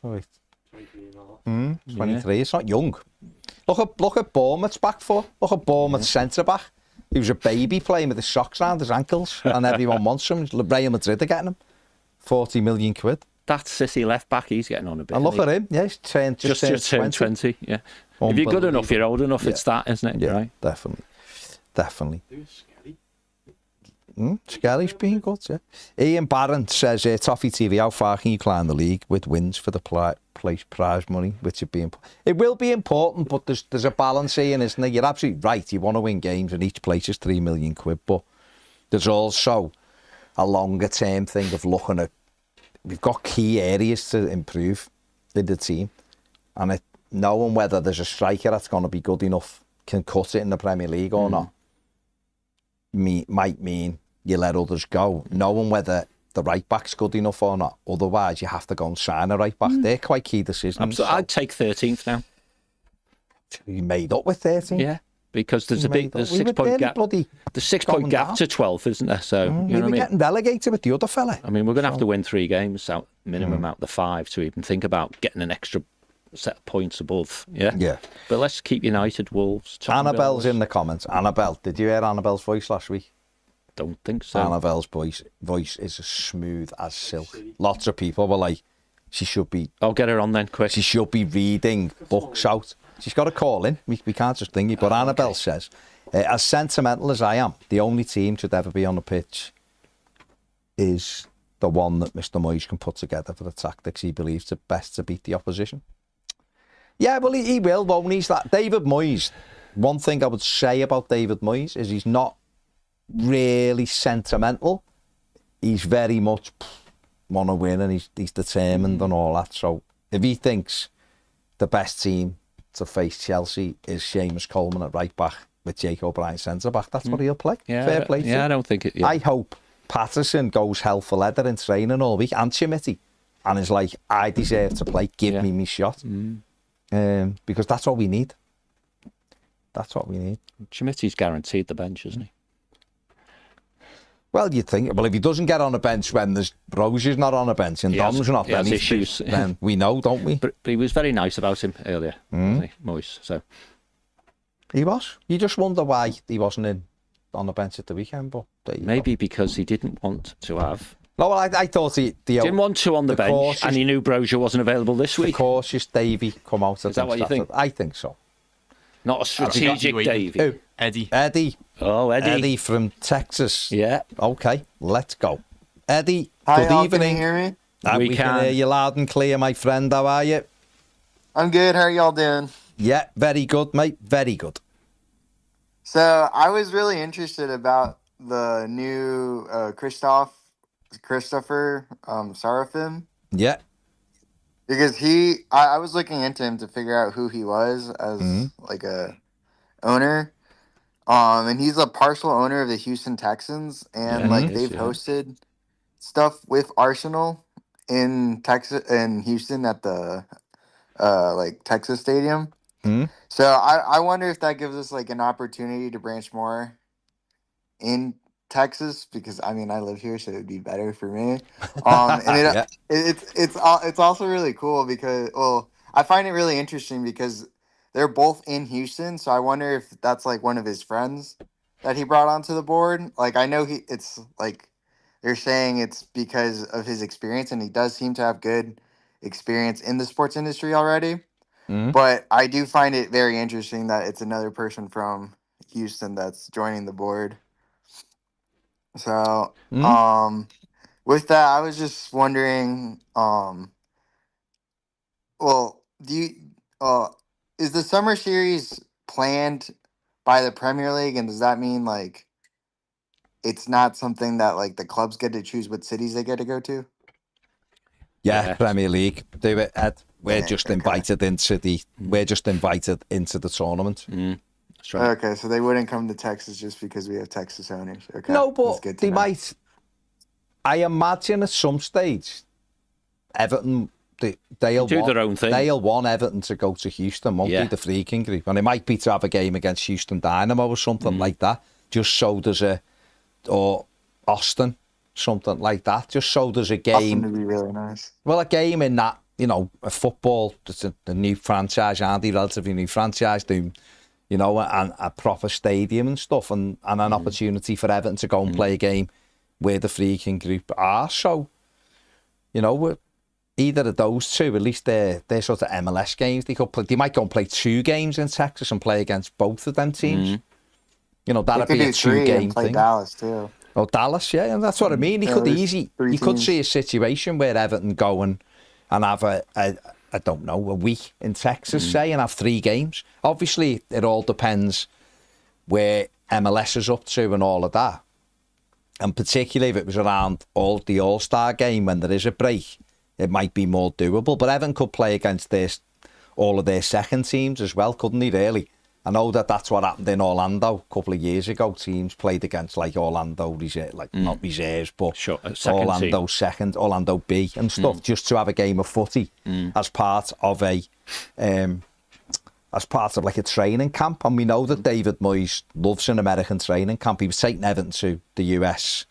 Sorry. 23. It's not young. Look at Bournemouth's back four. Look at Bournemouth's centre back. He was a baby playing with his socks around his ankles, and everyone wants him. Real Madrid are getting him. 40 million quid. That City left back, he's getting on a bit. And look at him. Yeah, he's just turned 20. Yeah. If you're good enough, you're old enough. It's that, isn't it? Yeah, right? Definitely. Skelly's been good, yeah. Ian Barron says, Toffee TV, how far can you climb the league with wins for the place prize money, which would be important? It will be important, but there's a balance here, isn't there? You're absolutely right. You want to win games, and each place is £3 million, but there's also a longer term thing of looking at, we've got key areas to improve in the team, and knowing whether there's a striker that's going to be good enough, can cut it in the Premier League or not, might mean you let others go. Knowing whether the right back's good enough or not, otherwise you have to go and sign a right back. They're quite key decisions. Absolutely. I'd take 13th now. You made up with 13? Yeah, because there's a 6-point gap. The 6-point gap to 12th, isn't there? So you know what I mean? Getting relegated with the other fella. I mean, we're going to have to win 3 games out minimum out the 5 to even think about getting an extra set of points above. Yeah. But let's keep United, Wolves. Annabelle's in the comments. Annabelle, did you hear Annabelle's voice last week? Don't think so. Annabelle's voice is as smooth as silk. Lots of people were like, she should be. I'll get her on then, quick. She should be reading books out. She's got a call in. We can't just think it. But Annabelle says, as sentimental as I am, the only team should ever be on the pitch is the one that Mr. Moyes can put together for the tactics he believes are best to beat the opposition. Yeah, well, he will, won't he? That David Moyes, one thing I would say about David Moyes is he's not really sentimental. He's very much want to win, and he's determined and all that. So if he thinks the best team to face Chelsea is Seamus Coleman at right back with Jake O'Brien centre back, that's what he'll play. Yeah, fair play. Yeah, I don't think it. Yeah. I hope Patterson goes hell for leather in training all week, and Chimity, and is like, I deserve to play. Give me my shot. Because that's what we need. That's what we need. Chimity's guaranteed the bench, isn't he? Well, you'd think. Well, if he doesn't get on a bench when there's Rosie's not on a bench and Dom's not, then issues. Then we know, don't we? But he was very nice about him earlier, wasn't he, Moyes? So he was. You just wonder why he wasn't on the bench at the weekend. But maybe because he didn't want to have. No, well, I thought he didn't want to on the bench, and he knew Brozier wasn't available this week. The cautious Davy come out. Is that what you think? I think so. Not a strategic Davy. Who? Eddie. Oh, Eddie. Eddie from Texas. Yeah. Okay, let's go. Eddie, Hi, good evening. Can you hear me? We can hear you loud and clear, my friend. How are you? I'm good. How are y'all doing? Yeah, very good, mate. Very good. So I was really interested about the new Christopher Sarafim. Yeah. Because I was looking into him to figure out who he was as like a owner. And he's a partial owner of the Houston Texans, and they've hosted stuff with Arsenal in Houston at the Texas Stadium. So I wonder if that gives us like an opportunity to branch more in Texas, because I mean I live here, so it would be better for me. And it's also really cool because I find it really interesting because they're both in Houston, so I wonder if that's like one of his friends that he brought onto the board. Like I know it's like they're saying it's because of his experience, and he does seem to have good experience in the sports industry already. But I do find it very interesting that it's another person from Houston that's joining the board. So, with that, I was just wondering, is the summer series planned by the Premier League, and does that mean like it's not something that like the clubs get to choose what cities they get to go to? Yeah, Premier League do it, Ed. We're just invited into the tournament. That's right. Okay, so they wouldn't come to Texas just because we have Texas owners. Okay, no, but they might. I imagine at some stage, Everton they'll do their own thing. They'll want Everton to go to Houston, won't they? The Freaking Group, and it might be to have a game against Houston Dynamo or something like that. Just so there's or Austin, something like that. Just so there's a game. Austin would be really nice. Well, a game in that, a football. It's a new franchise, relatively new franchise, doing, and a proper stadium and stuff, and an opportunity for Everton to go and play a game where the Freaking Group are. So, either of those two, at least they're sort of MLS games. They might go and play 2 games in Texas and play against both of them teams. That'd be a 2-game thing. thing. Dallas too. Oh, Dallas, yeah, and that's what I mean. He Yeah, could there's easy. three You could teams. see a situation where Everton go and have I don't know, a week in Texas, say, and have 3 games. Obviously, it all depends where MLS is up to and all of that. And particularly if it was around the All-Star game when there is a break, it might be more doable. But Everton could play against all of their second teams as well, couldn't he, really? I know that's what happened in Orlando a couple of years ago. Teams played against like Orlando reserve, not reserves, but Orlando second, Orlando B and stuff, just to have a game of footy as part of like a training camp. And we know that David Moyes loves an American training camp. He was taking Everton to the US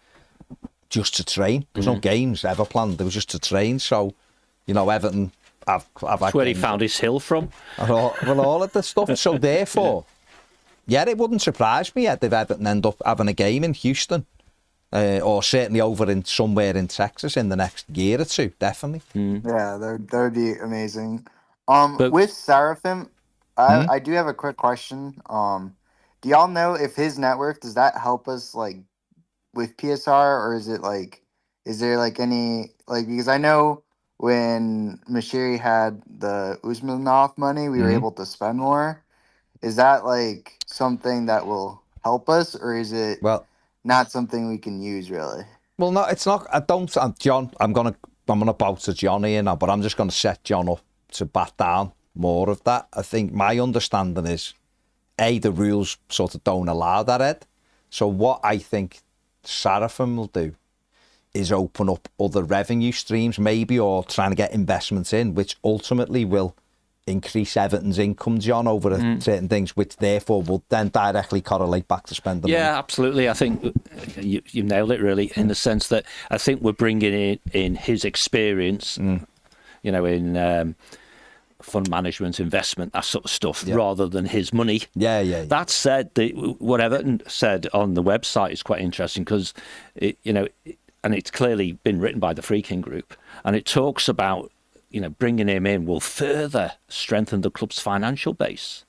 just to train. There was no games ever planned. There was just to train. So, Everton. That's where he found his hill from. All of the stuff. So therefore, it wouldn't surprise me if Everton end up having a game in Houston, or certainly over in somewhere in Texas in the next year or two. Definitely. Yeah, that would be amazing. With Seraphim, I do have a quick question. Do y'all know if his network, does that help us like with PSR, or is it like, is there like any like, because I know when Mashiri had the Usmanov money, we were able to spend more. Is that like something that will help us, or is it not something we can use really? Well, no, it's not. John, I'm gonna bow to John here now, but I'm just gonna set John up to bat down more of that. I think my understanding is, the rules sort of don't allow that, Ed. So what I think Seraphim will do is open up other revenue streams, maybe, or trying to get investments in, which ultimately will increase Everton's income, John, over certain things, which therefore will then directly correlate back to spending money. Yeah, absolutely. I think you nailed it, really, in the sense that I think we're bringing in his experience, in fund management, investment, that sort of stuff, rather than his money. Yeah. That said, what Everton said on the website is quite interesting because, and it's clearly been written by the Freaking Group, and it talks about, bringing him in will further strengthen the club's financial base.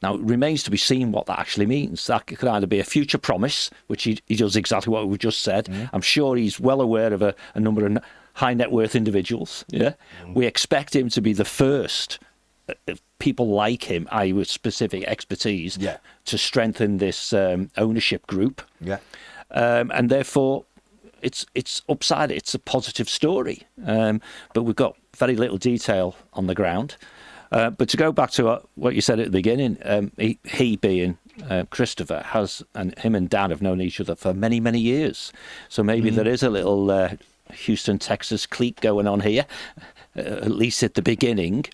Now, it remains to be seen what that actually means. That could either be a future promise, which he does exactly what we just said. I'm sure he's well aware of a number of high net worth individuals. Yeah, we expect him to be the first people like him, i.e. with specific expertise, to strengthen this ownership group. And therefore, it's upside. It's a positive story, but we've got very little detail on the ground. But to go back to what you said at the beginning, he being Christopher and him and Dan have known each other for many, many years. So maybe there is a little Houston, Texas clique going on here, at least at the beginning.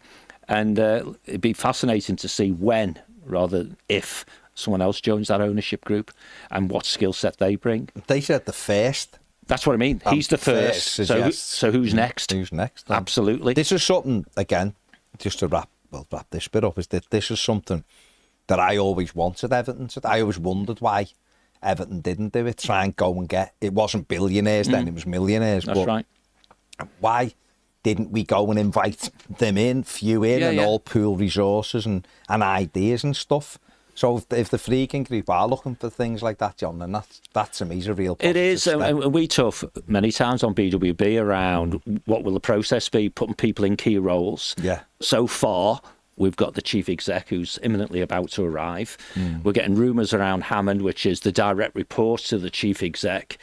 And it'd be fascinating to see when, rather than if, someone else joins that ownership group and what skill set they bring. They said the first. That's what I mean. He's the first. So who's next? Who's next? Then? Absolutely. This is something, again, just to wrap this bit up, is that this is something that I always wanted Everton to. I always wondered why Everton didn't do it. Try and go and get. It wasn't billionaires then; it was millionaires. That's right. Why didn't we go and invite them in, all pool resources and ideas and stuff? So if the Freaking Group are looking for things like that, John, then that to me is a real positive It is, step. and we talk many times on BWB around what will the process be, putting people in key roles. Yeah. So far, we've got the chief exec who's imminently about to arrive. We're getting rumours around Hammond, which is the direct report to the chief exec,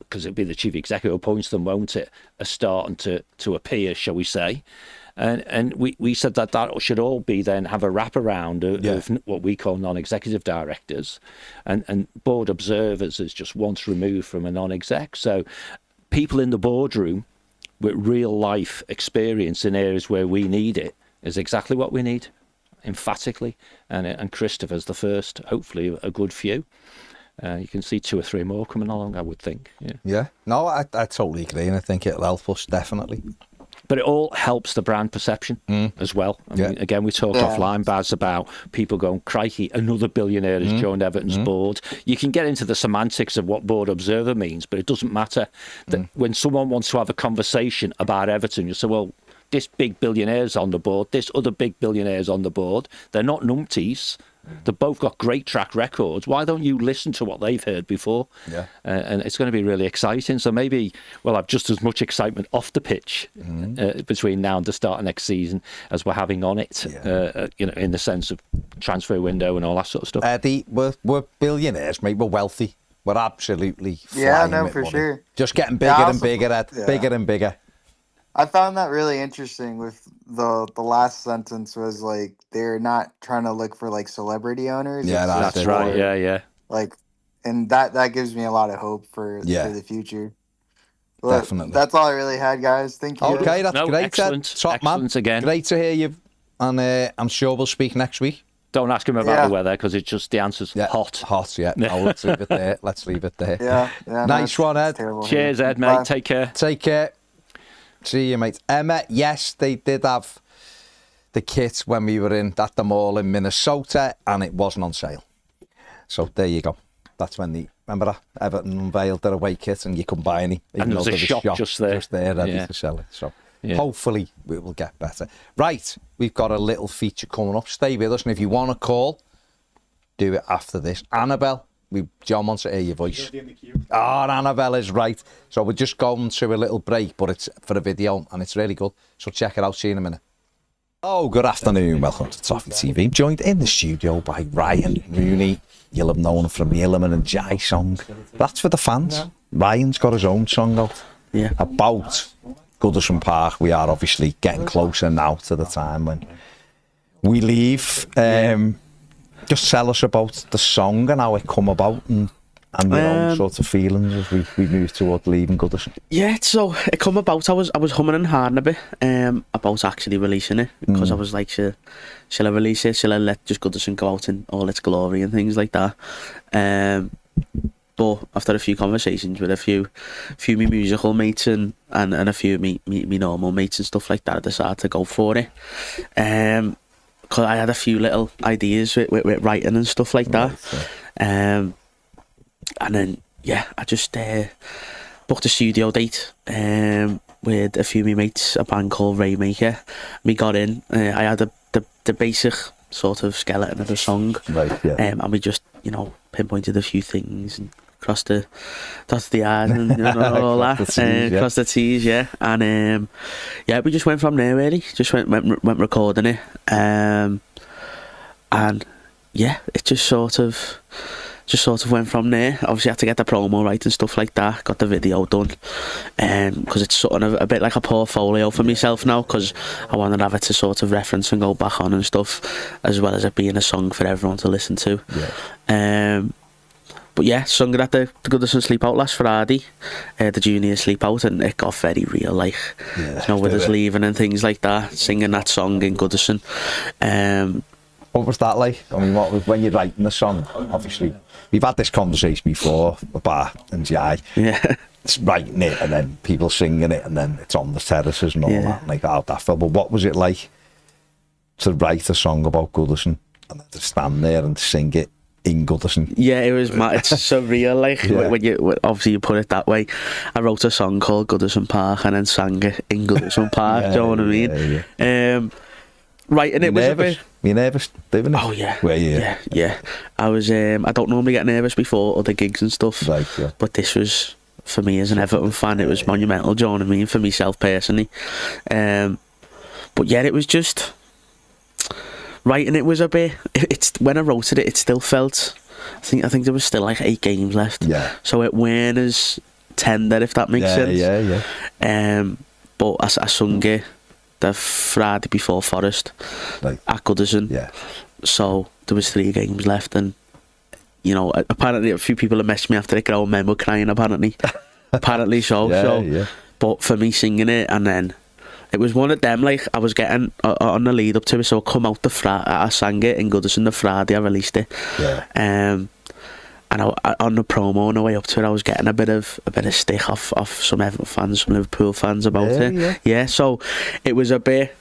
because it'll be the chief exec who appoints them, won't it? Are starting to appear, shall we say. And we said that should all be then have a wraparound of what we call non-executive directors, and board observers is just once removed from a non-exec. So people in the boardroom with real life experience in areas where we need it is exactly what we need, emphatically. And Christopher's the first, hopefully a good few. You can see 2 or 3 more coming along, I would think. Yeah. No, I totally agree, and I think it'll help us, definitely. But it all helps the brand perception as well. I mean, again, we talked offline, Baz, about people going, crikey, another billionaire has joined Everton's board. You can get into the semantics of what board observer means, but it doesn't matter. That when someone wants to have a conversation about Everton, you say, well, this big billionaire's on the board, this other big billionaire's on the board. They're not numpties. They've both got great track records. Why don't you listen to what they've heard before? Yeah. And it's going to be really exciting. So maybe we'll have just as much excitement off the pitch between now and the start of next season as we're having on it, in the sense of transfer window and all that sort of stuff. Eddie, we're billionaires, mate. We're wealthy. We're absolutely flying with for money. sure. Just getting bigger and bigger, Ed. Bigger and bigger. I found that really interesting with the last sentence was like they're not trying to look for like celebrity owners. Yeah, It's that's just right. for, Yeah. Like, and that gives me a lot of hope for the future. But Definitely. That's all I really had, guys. Thank you. Okay, that's great, excellent. Ed. Top man. Excellent again. Great to hear you. And I'm sure we'll speak next week. Don't ask him about the weather because it's just the answer's hot. Hot, yeah. No, let's leave it there. Let's leave it there. Yeah. Nice one, Ed. Cheers, Ed, mate. Bye. Take care. Take care. See you, mate. Emma, yes, they did have the kit when we were at the mall in Minnesota, and it wasn't on sale. So there you go. That's when remember that? Everton unveiled their away kit, and you couldn't buy any. And there was a shop just there. Ready to sell it. So hopefully it will get better. Right, we've got a little feature coming up. Stay with us, and if you want to call, do it after this. Annabelle. John wants to hear your voice. Oh, Annabelle is right. So we're just going to a little break, but it's for a video and it's really good. So check it out. See you in a minute. Oh, good afternoon. Welcome to Toffee TV. I'm joined in the studio by Ryan Rooney. You'll have known him from the Illiman and Jai song. That's for the fans. Ryan's got his own song out. Yeah. About Goodison Park. We are obviously getting closer now to the time when we leave. Just tell us about the song and how it come about and your own sort of feelings as we move toward leaving Goodison. Yeah, so it come about. I was humming and hawing a bit about actually releasing it because I was like, shall I release it? Shall I let just Goodison go out in all its glory and things like that? But after a few conversations with a few me musical mates and a few me normal mates and stuff like that, I decided to go for it. Because I had a few little ideas with writing and stuff like that. And then, I just booked a studio date with a few of my mates, a band called Raymaker. We got in, I had the basic sort of skeleton of the song. Right, yeah. And we just, pinpointed a few things and crossed the R's and all that. Crossed the T's, yeah. And we just went from there really. Just went recording it. And it just sort of went from there. Obviously I had to get the promo right and stuff like that. Got the video done. Because it's sort of a bit like a portfolio for myself now, because I wanted to have it to sort of reference and go back on and stuff, as well as it being a song for everyone to listen to. Yeah. But yeah, sung it at the Goodison Sleep Out last Friday, the junior sleep out, and it got very real, like, with us leaving and things like that, singing that song in Goodison. What was that like? I mean, what was when you're writing the song? Obviously, we've had this conversation before about and Jai. Yeah. It's writing it and then people singing it and then it's on the terraces and all that. Like how that felt. But what was it like to write a song about Goodison and then to stand there and sing it in Goodison? Yeah, it was mad. It's surreal, like, when you put it that way. I wrote a song called Goodison Park and then sang it in Goodison Park. Do you know what I mean? Yeah. Right, and it was a bit. Were you nervous doing it? Oh yeah. Were you? Yeah. I was. I don't normally get nervous before other gigs and stuff. Right. Yeah. But this was, for me as an Everton fan, it was monumental. Do you know what I mean? For myself personally. But yeah, it was just. Right, and it was a bit. It's when I wrote it still felt. I think there was still like 8 games left. Yeah. So it weren't as tender, if that makes sense. Yeah. But I sung it the Friday before Forest at Goodison. Yeah. So there was 3 games left, and apparently a few people have messaged me after it. Our men were crying. Apparently so. Yeah. But for me singing it, and then it was one of them, like, I was getting on the lead up to it, so I come out the Friday, I sang it in Goodison the Friday I released it. Yeah. And on the promo on the way up to it, I was getting a bit of stick off some Everton fans, some Liverpool fans about it. Yeah. So it was a bit.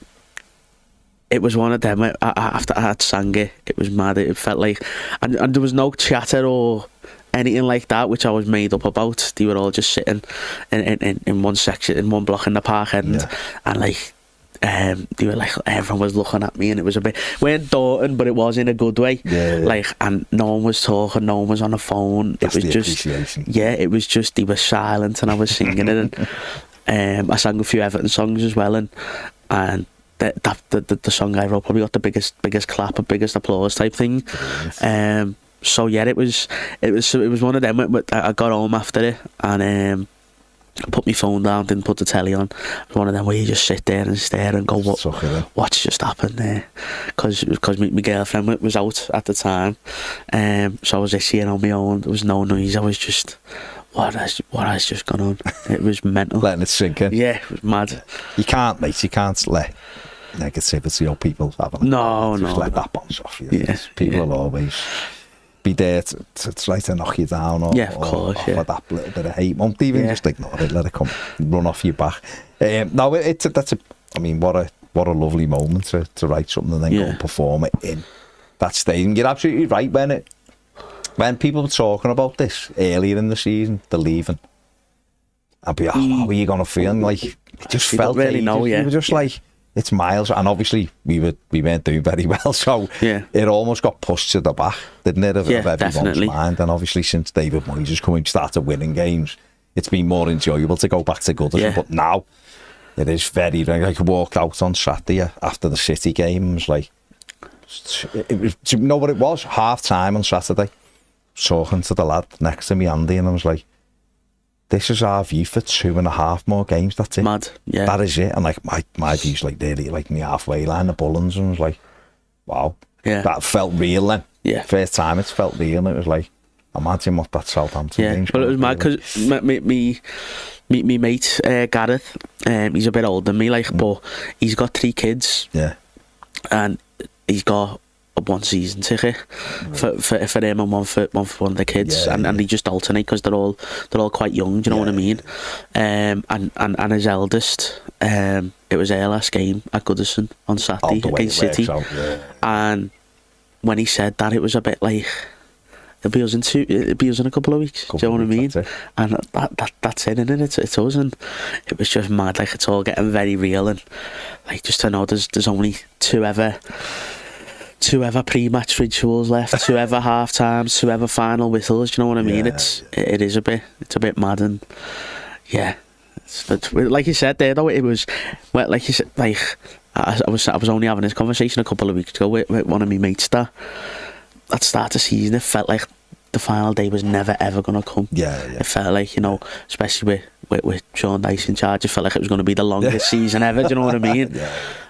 It was one of them. After I had sang it, it was mad. It felt like, and there was no chatter or anything like that, which I was made up about. They were all just sitting in one section, in one block in the park end, and like they were like, everyone was looking at me, and it was a bit, weren't daunting, but it was in a good way. Like, and no one was talking, no one was on the phone. That's it was the just, appreciation. it was just, they were silent, and I was singing it, and I sang a few Everton songs as well, and the song I wrote probably got the biggest clap and biggest applause type thing. So yeah, it was one of them. I got home after it, and put my phone down, didn't put the telly on. It was one of them where you just sit there and stare and go, what's just happened there? Because my girlfriend was out at the time, so I was just here on my own. There was no noise. I was just, what has just gone on? It was mental. Letting it sink in. Yeah, it was mad. You can't let negativity or people have it. No. Let that bounce off you. Yeah, People will always be there to try to knock you down or, of course, or that little bit of hate. Won't even just ignore it, let it come run off your back. No, what a lovely moment to write something and then go and perform it in that stadium. You're absolutely right. When people were talking about this earlier in the season, they're leaving, I'd be, how are you going to feel? And like, it just felt really know, you were just like, it's miles, and obviously we weren't doing very well, so it almost got pushed to the back, didn't it, of everyone's definitely. mind. And obviously since David Moyes has come and started winning games, it's been more enjoyable to go back to Goodison. But now it is very, like, I walked out on Saturday after the City game, and was like, it was, you know what it was? Half time on Saturday, talking to the lad next to me, Andy, and I was like, this is our view for 2.5 more games. That's it. Mad, yeah. That is it. And like my view's like nearly like me halfway line, the Bullens, and I was like, wow. Yeah. That felt real then. Yeah. First time it's felt real, and it was like, imagine what that Southampton game's. But it was mad because me mate Gareth, he's a bit older than me, like, but he's got 3 kids. Yeah. And he's got a 1 season ticket for him and one for one of the kids, and they just alternate because they're all quite young. Do you know what I mean? And his eldest, it was their last game at Goodison on Saturday against City, and when he said that, it was a bit like, it'll be us in a couple of weeks. Do you know what I mean? And that's it, isn't it? It's us, and it was just mad. Like, it's all getting very real, and like, just to know there's only two ever pre-match rituals left, 2 ever half times, 2 ever final whistles. Do you know what I mean? It is a bit mad, and but like you said there, though, it was, well, like you said, like I was only having this conversation a couple of weeks ago with one of my mates that at the start of the season, it felt like the final day was never ever going to come. It felt like, you know, especially with Sean Dyche in charge, it felt like it was going to be the longest season ever. Do you know what I mean?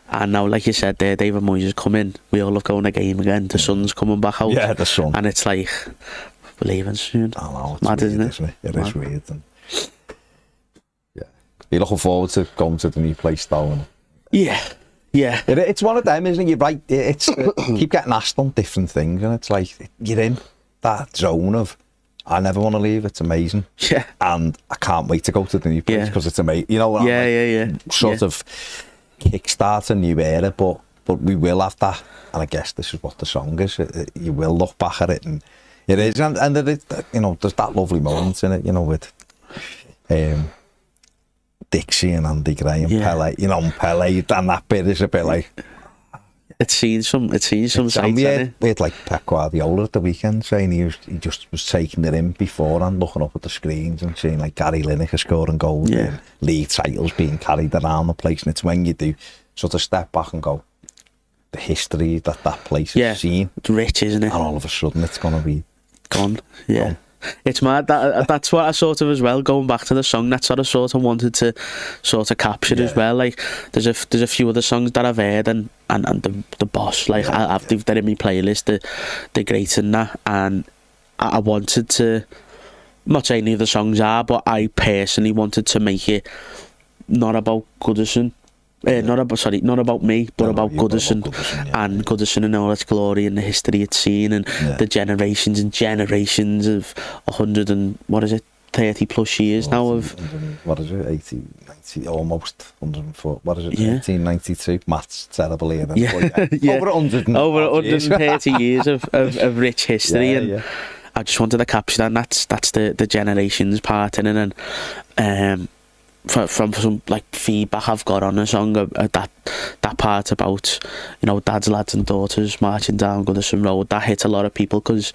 And now, like you said there, David Moyes has come in. We all love going to game again. The sun's coming back out. Yeah, the sun. And it's like, we're leaving soon. I know, it's mad, weird, isn't it? It is weird. And you're looking forward to going to the new place, though. It's one of them, isn't it? You're right. It's keep getting asked on different things, and it's like, you're in that zone of, I never want to leave. It's amazing. Yeah. And I can't wait to go to the new place because it's amazing. You know what I mean? Sort of kickstart a new era, but we will have that, and I guess this is what the song is. You will look back at it, and it is, and it is, you know, there's that lovely moment in it, you know, with Dixie and Andy Gray and Pele, you know, and Pele, and that bit is a bit like, it's seen some sights. We had like Pep Guardiola at the weekend saying he just was taking it in beforehand, looking up at the screens and seeing like Gary Lineker scoring goals and league titles being carried around the place. And it's when you do sort of step back and go, the history that place has seen. It's rich, isn't it? And all of a sudden it's going to be gone. Yeah. Gone. It's mad. That's what I sort of, as well, going back to the song, that's what I sort of wanted to sort of capture as well. Like, there's a few other songs that I've heard, and the boss, like, they're in my playlist, the great and that, and I wanted to, I'm not saying any of the songs are, but I personally wanted to make it not about Goodison. Not about me, but about Goodison, and Goodison and all its glory and the history it's seen, and the generations and generations of 30 plus years now of, 80, 90, almost 104, 1892, maths terrible here. Over 130 years of rich history, and I just wanted to capture that, and that's the generations part in it, and from some like feedback I've got on the song, that part about, you know, dads, lads and daughters marching down Goodison Road, that hits a lot of people because,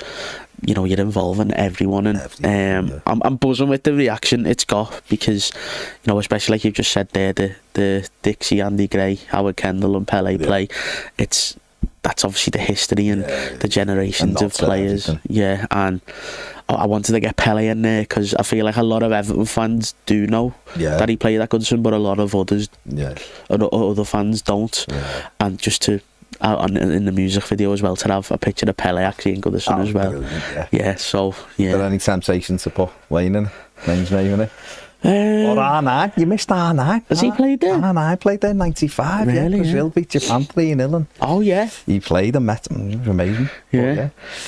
you know, you're involving everyone, and I'm buzzing with the reaction it's got, because, you know, especially like you've just said there, the Dixie, Andy Gray, Howard Kendall and Pele play, that's obviously the history and the generations of players. Yeah, and I wanted to get Pele in there because I feel like a lot of Everton fans do know that he played at Goodison, but a lot of others, other fans don't. And just to, in the music video as well, to have a picture of Pele actually in Goodison as well. So Is there any temptation to put Wayne in? Wayne's name in it? Or R9, you missed R9. Has he played there? R9 played there in 95, really, Brazil beat Japan 3-0. Oh yeah, he played and met him, it was amazing.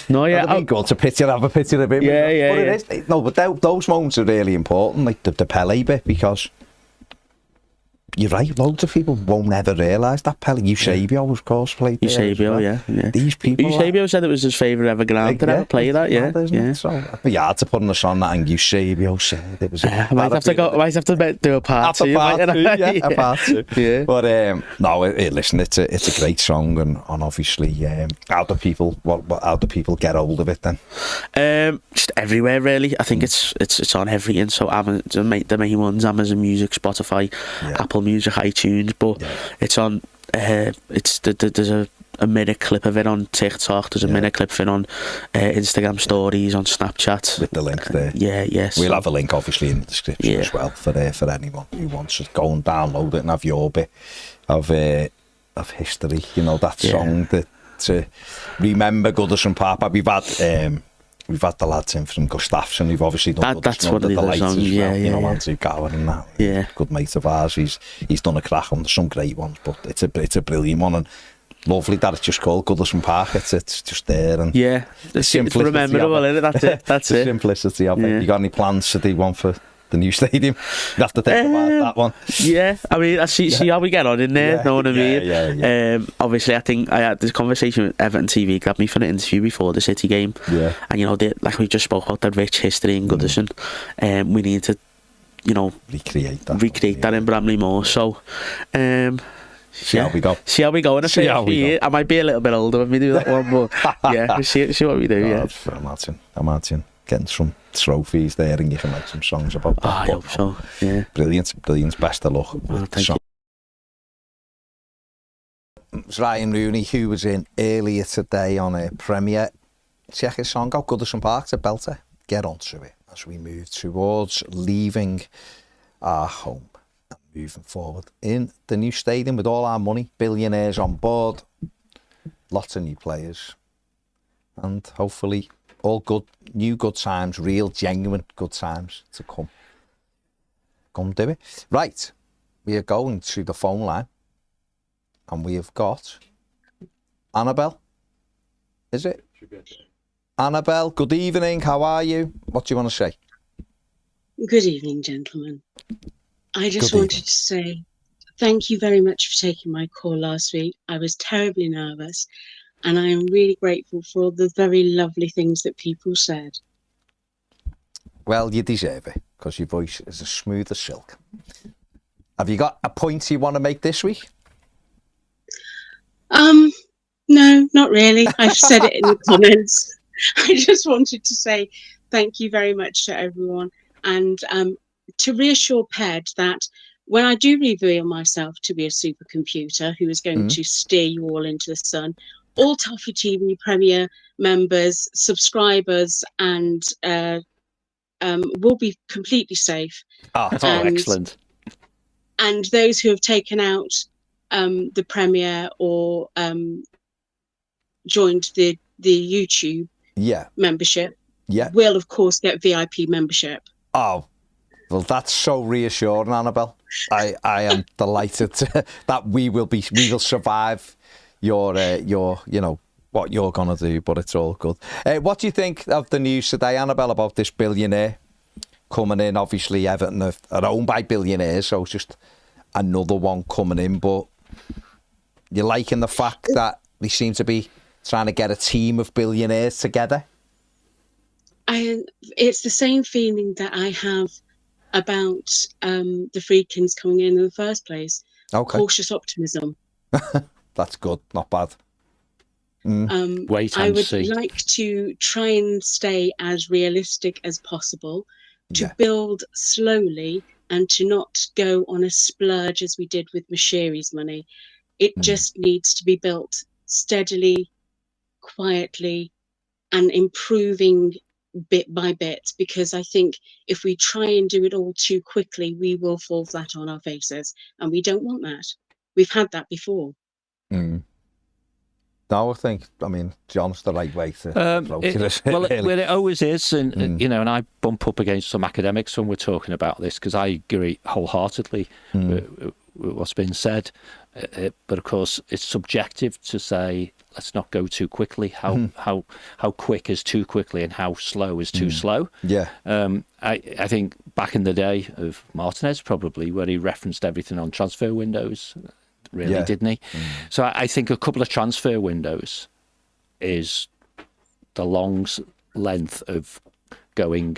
No, it'd be good to have a picture of him. But it is, no, but those moments are really important, like the Pele bit, because you're right, loads of people won't ever realise that Pele. Eusebio, of course, played there. Eusebio, yeah. These people. Eusebio said it was his favourite ever ground to ever play that, So it'd be hard to put on a song that, and Eusebio said it was. I might have to do a part two. A part two. But no, listen, it's a great song, and obviously, how do people get hold of it then? Just everywhere, really. I think it's on everything. So the main ones: Amazon Music, Spotify, Apple Music, iTunes, but it's on. There's a minute clip of it on TikTok. There's a minute clip of it on Instagram stories, on Snapchat. With the link there. We'll have a link obviously in the description as well for anyone who wants to go and download it and have your bit of history. You know, that song to remember Goodison Park. We've had the lads in from Gustafsson, who've obviously done that's one of the songs, as well. You know, Andrew Gower and that. Good mate of ours. He's done a crack on. There's some great ones, but it's a brilliant one, and lovely that it's just called Goodison Park. It's just there, and it's memorable, isn't it? That's it. The simplicity of it. You got any plans to do one for the new stadium? You have to think about that one. I mean, I see how we get on in there. Know what I mean? Obviously, I think I had this conversation with Everton TV, grabbed me for the interview before the City game. And you know, like we just spoke about the rich history in Goodison. We need to, you know, recreate that in Bramley Moor. So, see how we go. In a few years. I might be a little bit older when we do that one, but we'll see what we do. Imagine getting some trophies there, and you can make some songs about that. I hope so. Brilliant. Best of luck. Thank you. It was Ryan Rooney who was in earlier today on a premiere. Check his song out, Goodison Park. It's a belter. Get onto it as we move towards leaving our home and moving forward in the new stadium with all our money, billionaires on board, lots of new players, and hopefully all good times, real, genuine good times to come. Come do it. Right, we are going to the phone line, and we have got Annabelle. Is it? Annabelle, good evening. How are you? What do you want to say? Good evening, gentlemen. I just wanted to say thank you very much for taking my call last week. I was terribly nervous, and I am really grateful for all the very lovely things that people said. Well, you deserve it, because your voice is as smooth as silk. Have you got a point you want to make this week? No, not really. I've said it in the comments. I just wanted to say thank you very much to everyone, and to reassure Ped that when I do reveal myself to be a supercomputer who is going to steer you all into the sun, all Toffee TV Premier members, subscribers, and will be completely safe. Excellent. And those who have taken out the Premier or joined the YouTube membership will, of course, get VIP membership. Oh, well, that's so reassuring, Annabelle. I am delighted that we will survive your you know, what you're gonna do, but it's all good. What do you think of the news today, Annabelle, about this billionaire coming in? Obviously, Everton are owned by billionaires, so it's just another one coming in. But you're liking the fact that they seem to be trying to get a team of billionaires together? It's the same feeling that I have about the Friedkins coming in the first place. Okay. Cautious optimism. That's good. Not bad. Wait I and would see. like to try and stay as realistic as possible, to Yeah. build slowly and to not go on a splurge as we did with Mashiri's money. It just needs to be built steadily, quietly, and improving bit by bit, because I think if we try and do it all too quickly, we will fall flat on our faces, and we don't want that. We've had that before. No, I mean, John's the right way to approach it. Well, really. it always is, and you know, and I bump up against some academics when we're talking about this, because I agree wholeheartedly with what's been said. But of course, it's subjective to say let's not go too quickly. How quick is too quickly, and how slow is too slow? Yeah. I think back in the day of Martinez, probably, where he referenced everything on transfer windows. Really, Yeah. didn't he? So I think a couple of transfer windows is the long length of going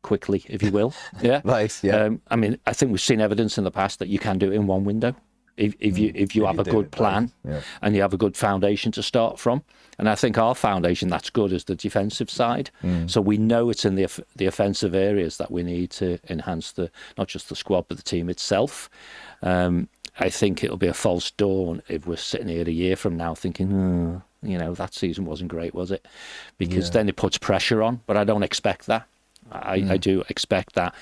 quickly, if you will. Yeah. Right. Yeah. I mean, I think we've seen evidence in the past that you can do it in one window if you have a good plan and you have a good foundation to start from. And I think our foundation that's good is the defensive side. So we know it's in the offensive areas that we need to enhance not just the squad but the team itself. I think it'll be a false dawn if we're sitting here a year from now thinking, you know, that season wasn't great, was it? Because then it puts pressure on. But I don't expect that. I do expect that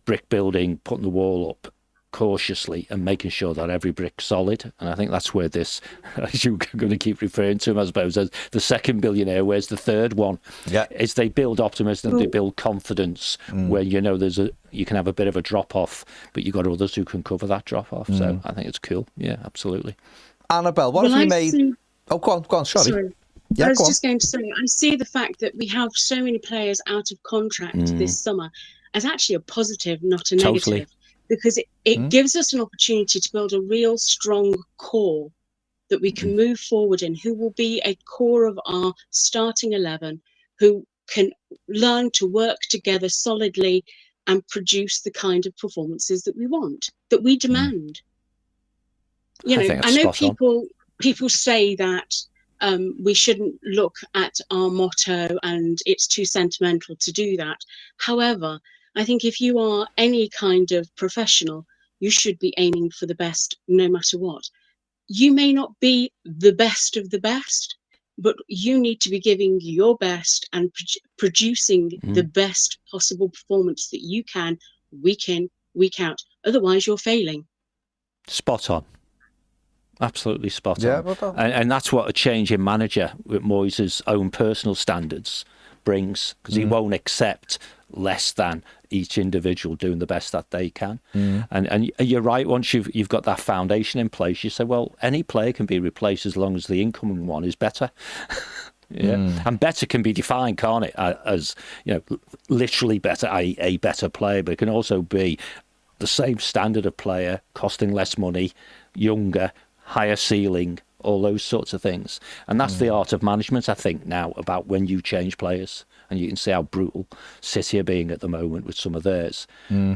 brick building, putting the wall up cautiously and making sure that every brick's solid. And I think that's where this, as you're going to keep referring to him, I suppose, as the second billionaire, where's the third one? Yeah. Is they build optimism, they build confidence where, you know, you can have a bit of a drop off, but you've got others who can cover that drop off. So I think it's cool. Yeah, absolutely. Annabelle, what have you made? Oh, go on, sorry. Yeah, I was just going to say, I see the fact that we have so many players out of contract this summer as actually a positive, not a negative. Because it gives us an opportunity to build a real strong core that we can move forward in, who will be a core of our starting 11, who can learn to work together solidly and produce the kind of performances that we want, that we demand. You know, I know people say that we shouldn't look at our motto and it's too sentimental to do that. However, I think if you are any kind of professional, you should be aiming for the best no matter what. You may not be the best of the best, but you need to be giving your best and producing the best possible performance that you can, week in, week out. Otherwise, you're failing. Spot on. Absolutely spot on. And that's what a change in manager with Moyes' own personal standards brings, because he won't accept less than each individual doing the best that they can. And you're right, once you've got that foundation in place, you say, well, any player can be replaced as long as the incoming one is better. And better can be defined, can't it, as, you know, literally better, i.e. a better player, but it can also be the same standard of player, costing less money, younger, higher ceiling, all those sorts of things. And that's the art of management, I think, now, about when you change players. And you can see how brutal City are being at the moment with some of theirs.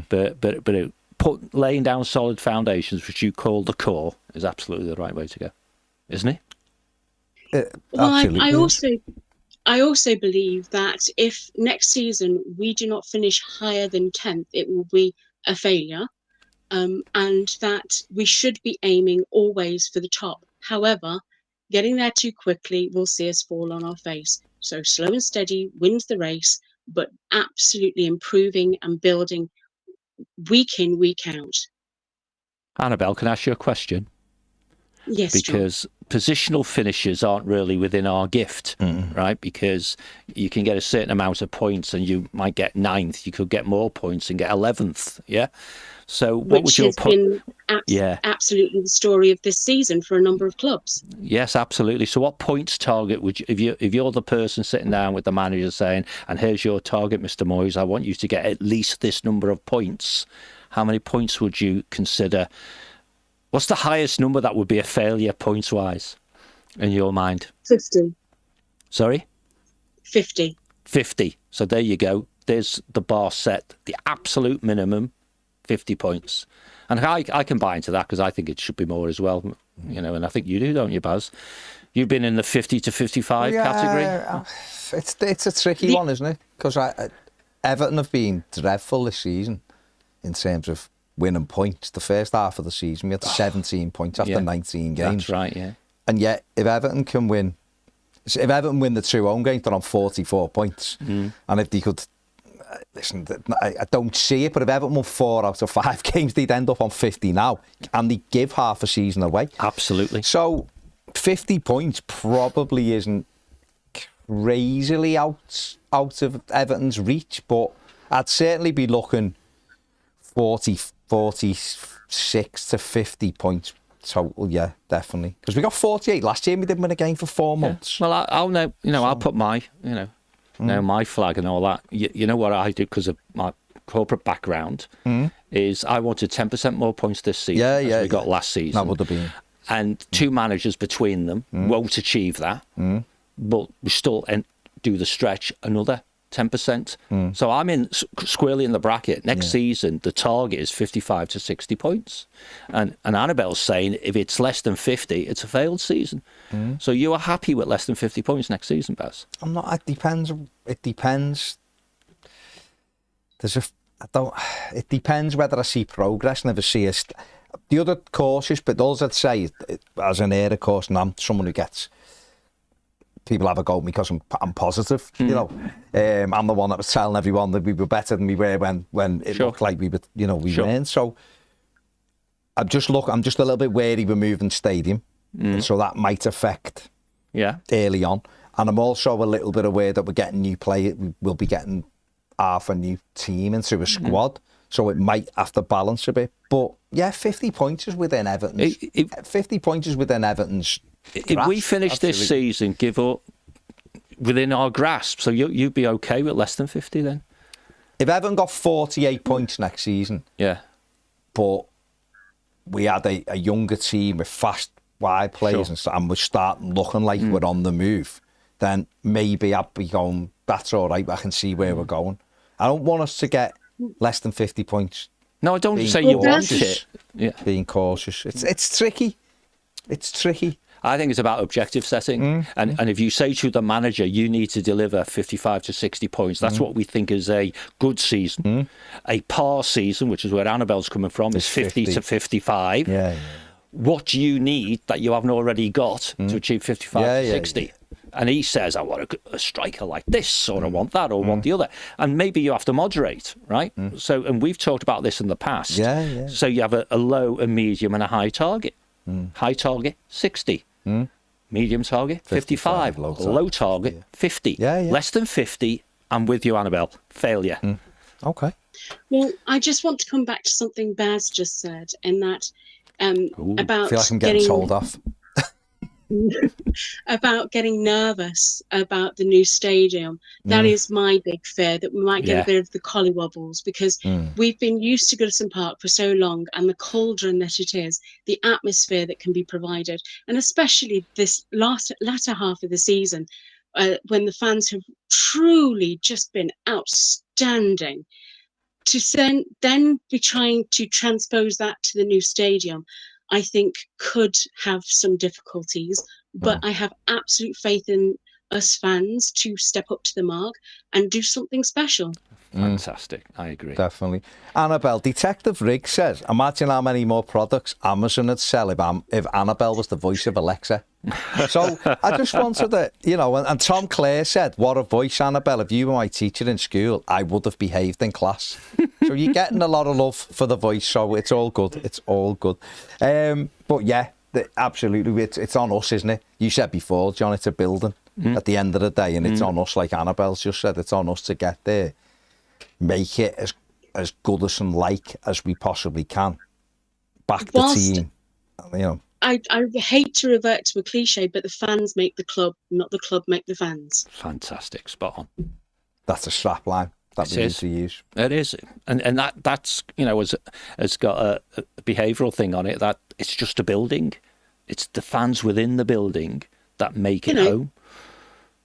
But laying down solid foundations, which you call the core, is absolutely the right way to go, isn't it? Well, I also believe that if next season we do not finish higher than 10th, it will be a failure. And that we should be aiming always for the top. However, getting there too quickly will see us fall on our face. So slow and steady wins the race, but absolutely improving and building week in, week out. Annabelle, can I ask you a question? Yes, because positional finishes aren't really within our gift, right? Because you can get a certain amount of points and you might get 9th. You could get more points and get 11th, yeah? So what would your been absolutely the story of this season for a number of clubs. Yes, absolutely. So what points target would you, if you're the person sitting down with the manager saying, and here's your target, Mr. Moyes, I want you to get at least this number of points, how many points would you consider? What's the highest number that would be a failure points-wise in your mind? 50. Sorry? 50. 50. So there you go. there's the bar set, the absolute minimum, 50 points. And I can buy into that because I think it should be more as well, you know, and I think you do, don't you, Baz? You've been in the 50 to 55 category. It's a tricky one, isn't it? Because Everton have been dreadful this season in terms of winning points. The first half of the season, we had 17 points after 19 games. That's right, yeah. And yet, if Everton win the 2 home games, they're on 44 points. And if they could, listen, I don't see it, but if Everton won 4 out of 5 games, they'd end up on 50 now. And they give half a season away. Absolutely. So 50 points probably isn't crazily out of Everton's reach, but I'd certainly be looking 46 to 50 points total, yeah, definitely. Because we got 48 last year and we didn't win a game for 4 months. Well, I'll know, I'll put my, my flag and all that. You know what I do because of my corporate background is I wanted 10% more points this season as we got last season. That would have been. And 2 managers between them won't achieve that, but we still do the stretch another 10%. So I'm in squarely in the bracket. Next season, the target is 55 to 60 points. And Annabelle's saying if it's less than 50, it's a failed season. So you are happy with less than 50 points next season, Baz? I'm not. It depends. It depends. It depends whether I see progress and if I see the other courses, but those I'd say, as an area course, and I'm someone who gets people have a go at me because I'm positive, you know. I'm the one that was telling everyone that we were better than we were when it looked like we were, we weren't. So I'm just a little bit wary we're moving stadium, so that might affect early on. And I'm also a little bit aware that we're getting new players. We'll be getting half a new team into a squad, so it might have to balance a bit. But yeah, 50 points is within Everton's. 50 points is within Everton's. If we finish this season, give up within our grasp, so you'd be okay with less than 50 then? If Everton got 48 points next season, but we had a younger team with fast wide players and we're starting looking like we're on the move, then maybe I'd be going, that's all right, I can see where we're going. I don't want us to get less than 50 points. No, I don't say you want it. Being cautious. It's tricky. It's tricky. I think it's about objective setting. And if you say to the manager, you need to deliver 55 to 60 points, that's what we think is a good season. A par season, which is where Annabelle's coming from, is 50 to 55. What do you need that you haven't already got to achieve 55 to 60? And he says, I want a striker like this, or I want that, or I want the other. And maybe you have to moderate, right? So, and we've talked about this in the past. So you have a low, a medium, and a high target. High target, 60. Medium target, 55. Low target, 50. Less than 50, I'm with you, Annabelle. Failure. Okay. Well, I just want to come back to something Baz just said, in that about I feel like I'm getting told off. about getting nervous about the new stadium. That is my big fear, that we might get a bit of the collywobbles, because we've been used to Goodison Park for so long, and the cauldron that it is, the atmosphere that can be provided, and especially this latter half of the season, when the fans have truly just been outstanding, to then be trying to transpose that to the new stadium, I think could have some difficulties, but I have absolute faith in us fans to step up to the mark and do something special. Fantastic. I agree. Definitely. Annabelle, Detective Riggs says, imagine how many more products Amazon would sell if Annabelle was the voice of Alexa. So I just wanted to, and Tom Clare said, what a voice, Annabelle. If you were my teacher in school, I would have behaved in class. So you're getting a lot of love for the voice, so it's all good. It's all good. But yeah, absolutely, it's on us, isn't it? You said before, John, it's a building at the end of the day, and it's on us, like Annabelle's just said, it's on us to get there. Make it as Goodison like as we possibly can. Back the team, I hate to revert to a cliche, but the fans make the club, not the club make the fans. Fantastic, spot on. That's a strap line that we need to use. It is, and that's has got a behavioural thing on it, that it's just a building. It's the fans within the building that make it home.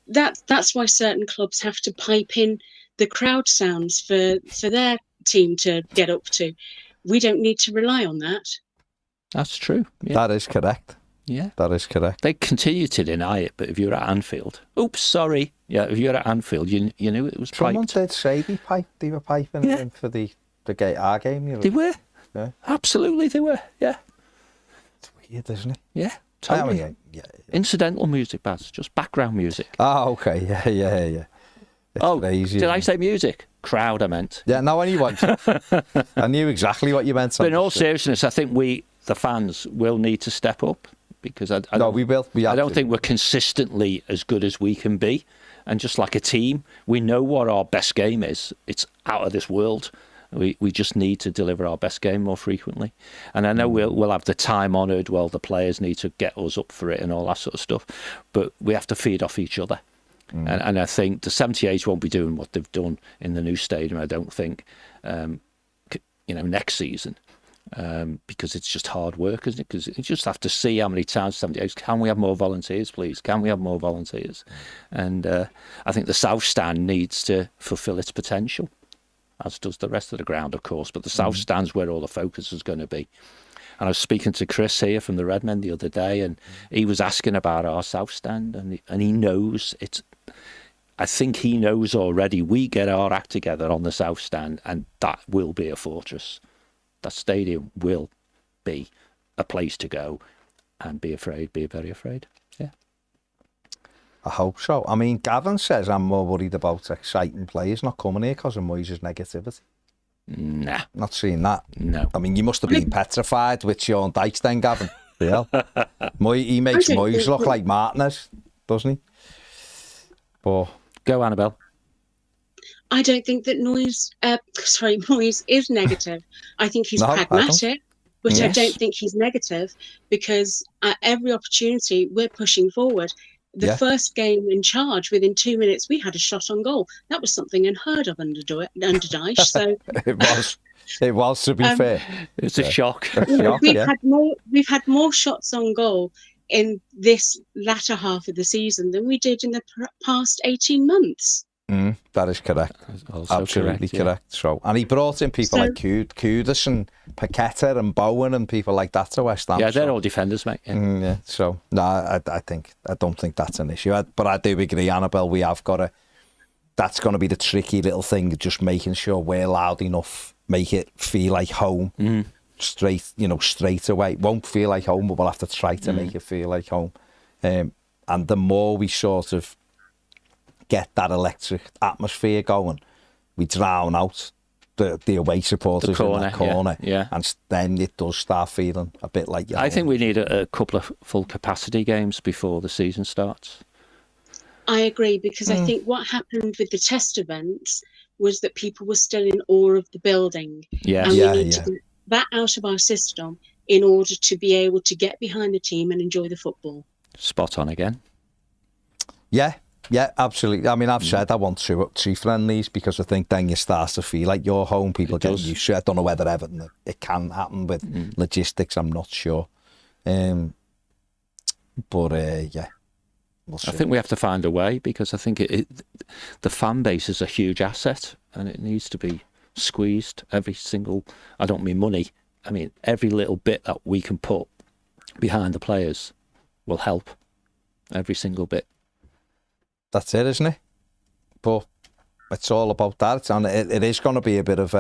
That's why certain clubs have to pipe in the crowd sounds for their team to get up to. We don't need to rely on that. That's true. Yeah. That is correct. Yeah. That is correct. They continue to deny it, but if you're at Anfield, oops, sorry. Yeah, if you're at Anfield, you knew it was Someone piped. did say they were piping Yeah. in for our game. You know. They were. Yeah. Absolutely, they were. Yeah. It's weird, isn't it? Yeah. Totally. I mean, yeah. Incidental music, Baz, just background music. Oh, okay. Yeah. It's crazy. Did I say music? Crowd, I meant. Yeah, no, I knew I knew exactly what you meant. But in all seriousness, I think we, the fans, will need to step up because we will. I don't think we're consistently as good as we can be. And just like a team, we know what our best game is. It's out of this world. We just need to deliver our best game more frequently. And I know we'll have the time-honoured, well, the players need to get us up for it and all that sort of stuff. But we have to feed off each other. And I think the 78 won't be doing what they've done in the new stadium, I don't think, next season. Because it's just hard work, isn't it? Because you just have to see how many times 78, can we have more volunteers, please? Can we have more volunteers? And I think the South Stand needs to fulfil its potential, as does the rest of the ground, of course. But the South Stand's where all the focus is going to be. And I was speaking to Chris here from the Redmen the other day, and he was asking about our South Stand, and he knows it's. I think he knows already. We get our act together on the South Stand, and that will be a fortress. That stadium will be a place to go, and be very afraid. Yeah. I hope so. I mean, Gavin says I'm more worried about exciting players not coming here because of Moyes' negativity. Nah. Not seeing that. No. I mean, you must have been petrified with Sean Dykes then, Gavin. Yeah. He makes Moyes look like Martinez, doesn't he? But go, Annabelle. I don't think that Moyes is negative. I think he's pragmatic, but I don't think he's negative because at every opportunity we're pushing forward. The first game in charge, within 2 minutes, we had a shot on goal. That was something unheard of under Dyche. So it was to be fair. It's a shock. We've had more shots on goal in this latter half of the season than we did in the past 18 months. That is correct. Absolutely correct. Yeah. So, and he brought in people like Kudus and Paqueta and Bowen and people like that to West Ham. Yeah, they're all defenders, mate. Yeah. So, no, I don't think that's an issue. But I do agree, Annabelle. We have got that's going to be the tricky little thing, just making sure we're loud enough, make it feel like home. Straight away. It won't feel like home, but we'll have to try to make it feel like home. And the more we sort of get that electric atmosphere going, we drown out the away supporters in that corner. Yeah. And then it does start feeling a bit like... I think we need a couple of full capacity games before the season starts. I agree, because I think what happened with the test events was that people were still in awe of the building. Yeah. And we need to get that out of our system in order to be able to get behind the team and enjoy the football. Spot on again. Yeah, absolutely. I mean, I've said I want two friendlies because I think then you start to feel like you're home. People get used to it. I don't know whether Everton, it can happen with logistics. I'm not sure. But yeah, we'll see. I think we have to find a way, because I think the fan base is a huge asset and it needs to be squeezed. Every single, I don't mean money, I mean every little bit that we can put behind the players will help. Every single bit. That's it, isn't it? But it's all about that. It is going to be a bit of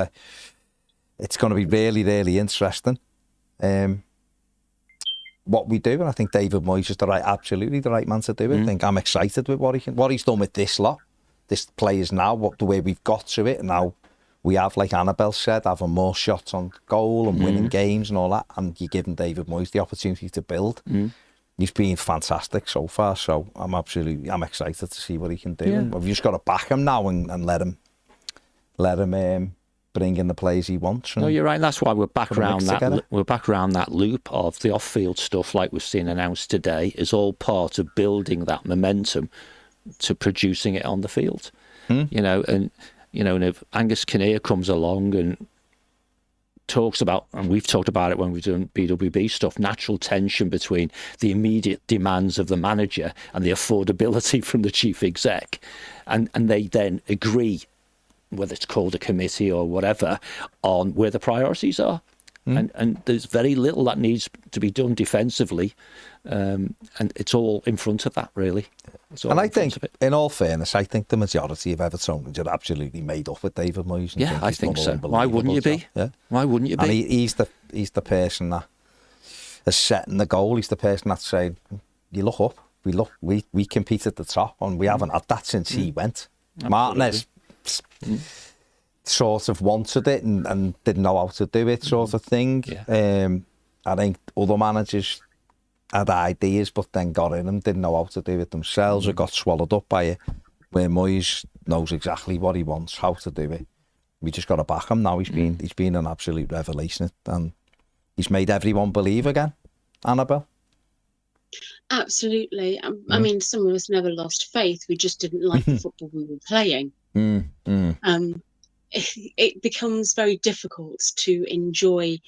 it's going to be really, really interesting what we do. And I think David Moyes is absolutely the right man to do it. I think I'm excited with what he's done with this lot, this players now, the way we've got to it. And now we have, like Annabelle said, having more shots on goal and winning games and all that. And you're giving David Moyes the opportunity to build. He's been fantastic so far, so I'm excited to see what he can do. Yeah. We've just got to back him now and let him bring in the players he wants. No, you're right. That's why we're back around that. We're back around that loop of the off-field stuff, like we've seen announced today, is all part of building that momentum to producing it on the field. And if Angus Kinnear comes along and talks about, and we've talked about it when we've done BWB stuff, natural tension between the immediate demands of the manager and the affordability from the chief exec, and they then agree whether it's called a committee or whatever, on where the priorities are. And there's very little that needs to be done defensively, and it's all in front of that, really. And I think, in all fairness, I think the majority of Evertonians are absolutely made up with David Moyes. Yeah, I think so. Why wouldn't you be? Yeah. Why wouldn't you be? And he's the person that is setting the goal. He's the person that's saying, you look up, we compete at the top, and we haven't had that since he went. Absolutely. Martinez sort of wanted it and didn't know how to do it, sort of thing. Yeah. I think other managers had ideas but then got in them, didn't know how to do it themselves, or got swallowed up by it, where Moyes knows exactly what he wants, how to do it. We just got to back him now. He's been an absolute revelation, and he's made everyone believe again. Annabelle? Absolutely. I mean, some of us never lost faith. We just didn't like the football we were playing. It becomes very difficult to enjoy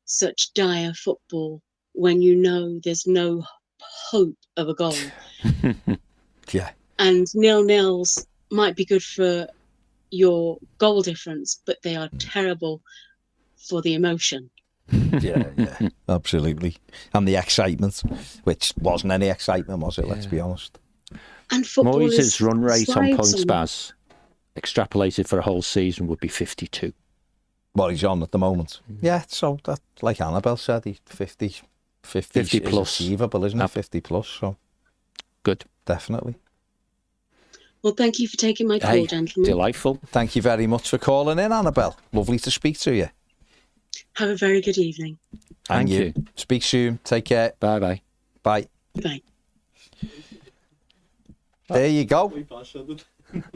such dire football when you know there's no hope of a goal. Yeah. And 0-0s might be good for your goal difference, but they are terrible for the emotion. Yeah, absolutely. And the excitement, which wasn't any excitement, was it? Let's be honest. And football Moyes' run rate on points, Baz, extrapolated for a whole season, would be 52. What he's on at the moment. Yeah, so that, like Annabelle said, he's 50 plus. Achievable, isn't it? 50 plus, so. Good. Definitely. Well, thank you for taking my call, gentlemen. Delightful. Thank you very much for calling in, Annabelle. Lovely to speak to you. Have a very good evening. Thank you. Speak soon. Take care. Bye-bye. Bye. Bye. There you go.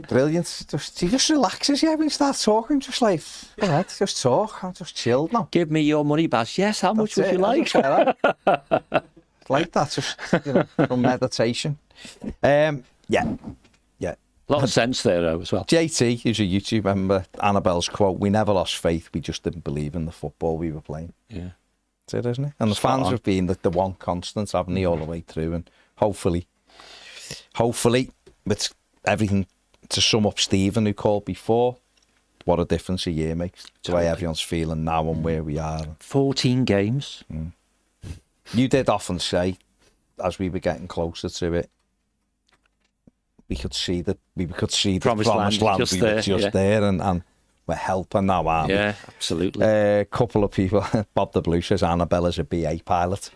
Brilliant. He just relaxes, when you start talking, just like, go ahead, just talk. I'm just chilled now. Give me your money, Baz. Yes, how much would you like? Like that, just, some meditation. Yeah. A lot of sense there, though, as well. JT, who's a YouTube member, Annabelle's quote, we never lost faith, we just didn't believe in the football we were playing. Yeah. That's it, isn't it? And the fans have been the one constant, haven't they, all the way through. And hopefully, with everything, to sum up Stephen, who called before, what a difference a year makes to the way everyone's feeling now and where we are. 14 games. You did often say, as we were getting closer to it, we could see the promised land just there, and we're helping now, aren't we? Yeah, absolutely. A couple of people, Bob the Blue says Annabella's a BA pilot.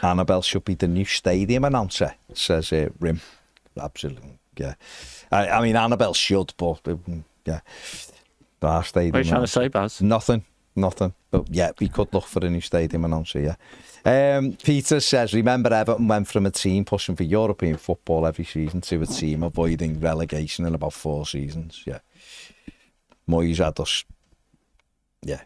Annabelle should be the new stadium announcer, says Rim. Absolutely, yeah. I mean, Annabelle should, but yeah. Our stadium. What are you trying to say, Baz? Nothing. But yeah, we could look for a new stadium announcer, yeah. Peter says, remember Everton went from a team pushing for European football every season to a team avoiding relegation in about 4 seasons, yeah. Moyes had us, yeah.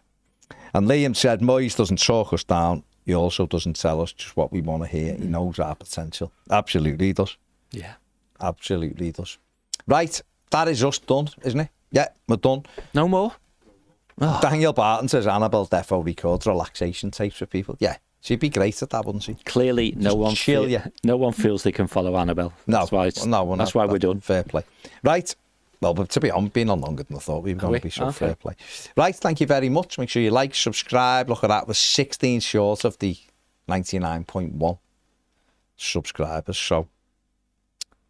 And Liam said, Moyes doesn't talk us down, he also doesn't tell us just what we want to hear. He knows our potential. Absolutely he does. Yeah. Absolutely he does. Right, that is us done, isn't it? Yeah, we're done. No more? Oh. Daniel Barton says Annabelle defo records relaxation tapes for people. Yeah, she'd be great at that, wouldn't she? Clearly, no one feels they can follow Annabelle. No, that's why we're done. Fair play. Right. Well, but to be honest, been on longer than I thought we were going to be, so fair play. Right, thank you very much. Make sure you like, subscribe. Look at that, we're 16 short of the 99.1 subscribers. So,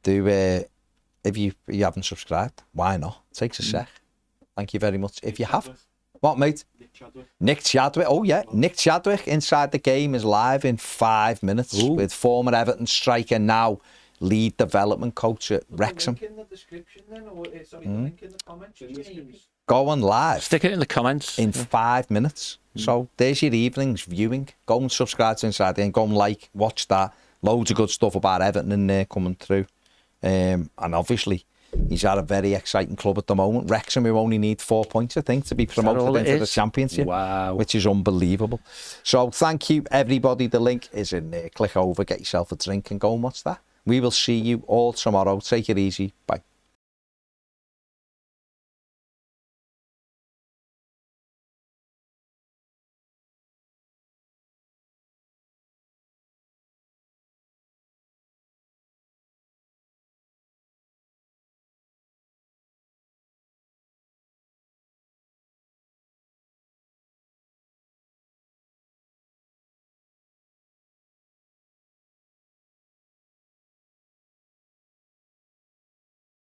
if you haven't subscribed, why not? It takes a sec. Thank you very much. If you have. What, mate? Nick Chadwick. Oh, yeah. Nick Chadwick, Inside the Game, is live in 5 minutes with former Everton striker, now lead development coach at Wrexham. Link in the description then, or sorry, the link in the comments, James. Go on live. Stick it in the comments. In 5 minutes. So there's your evening's viewing. Go and subscribe to Inside the Game. Go and watch that. Loads of good stuff about Everton in there coming through. And obviously, he's at a very exciting club at the moment. Wrexham, who only need 4 points, I think, to be promoted into the Championship. Wow. Which is unbelievable. So thank you, everybody. The link is in there. Click over, get yourself a drink and go and watch that. We will see you all tomorrow. Take it easy. Bye.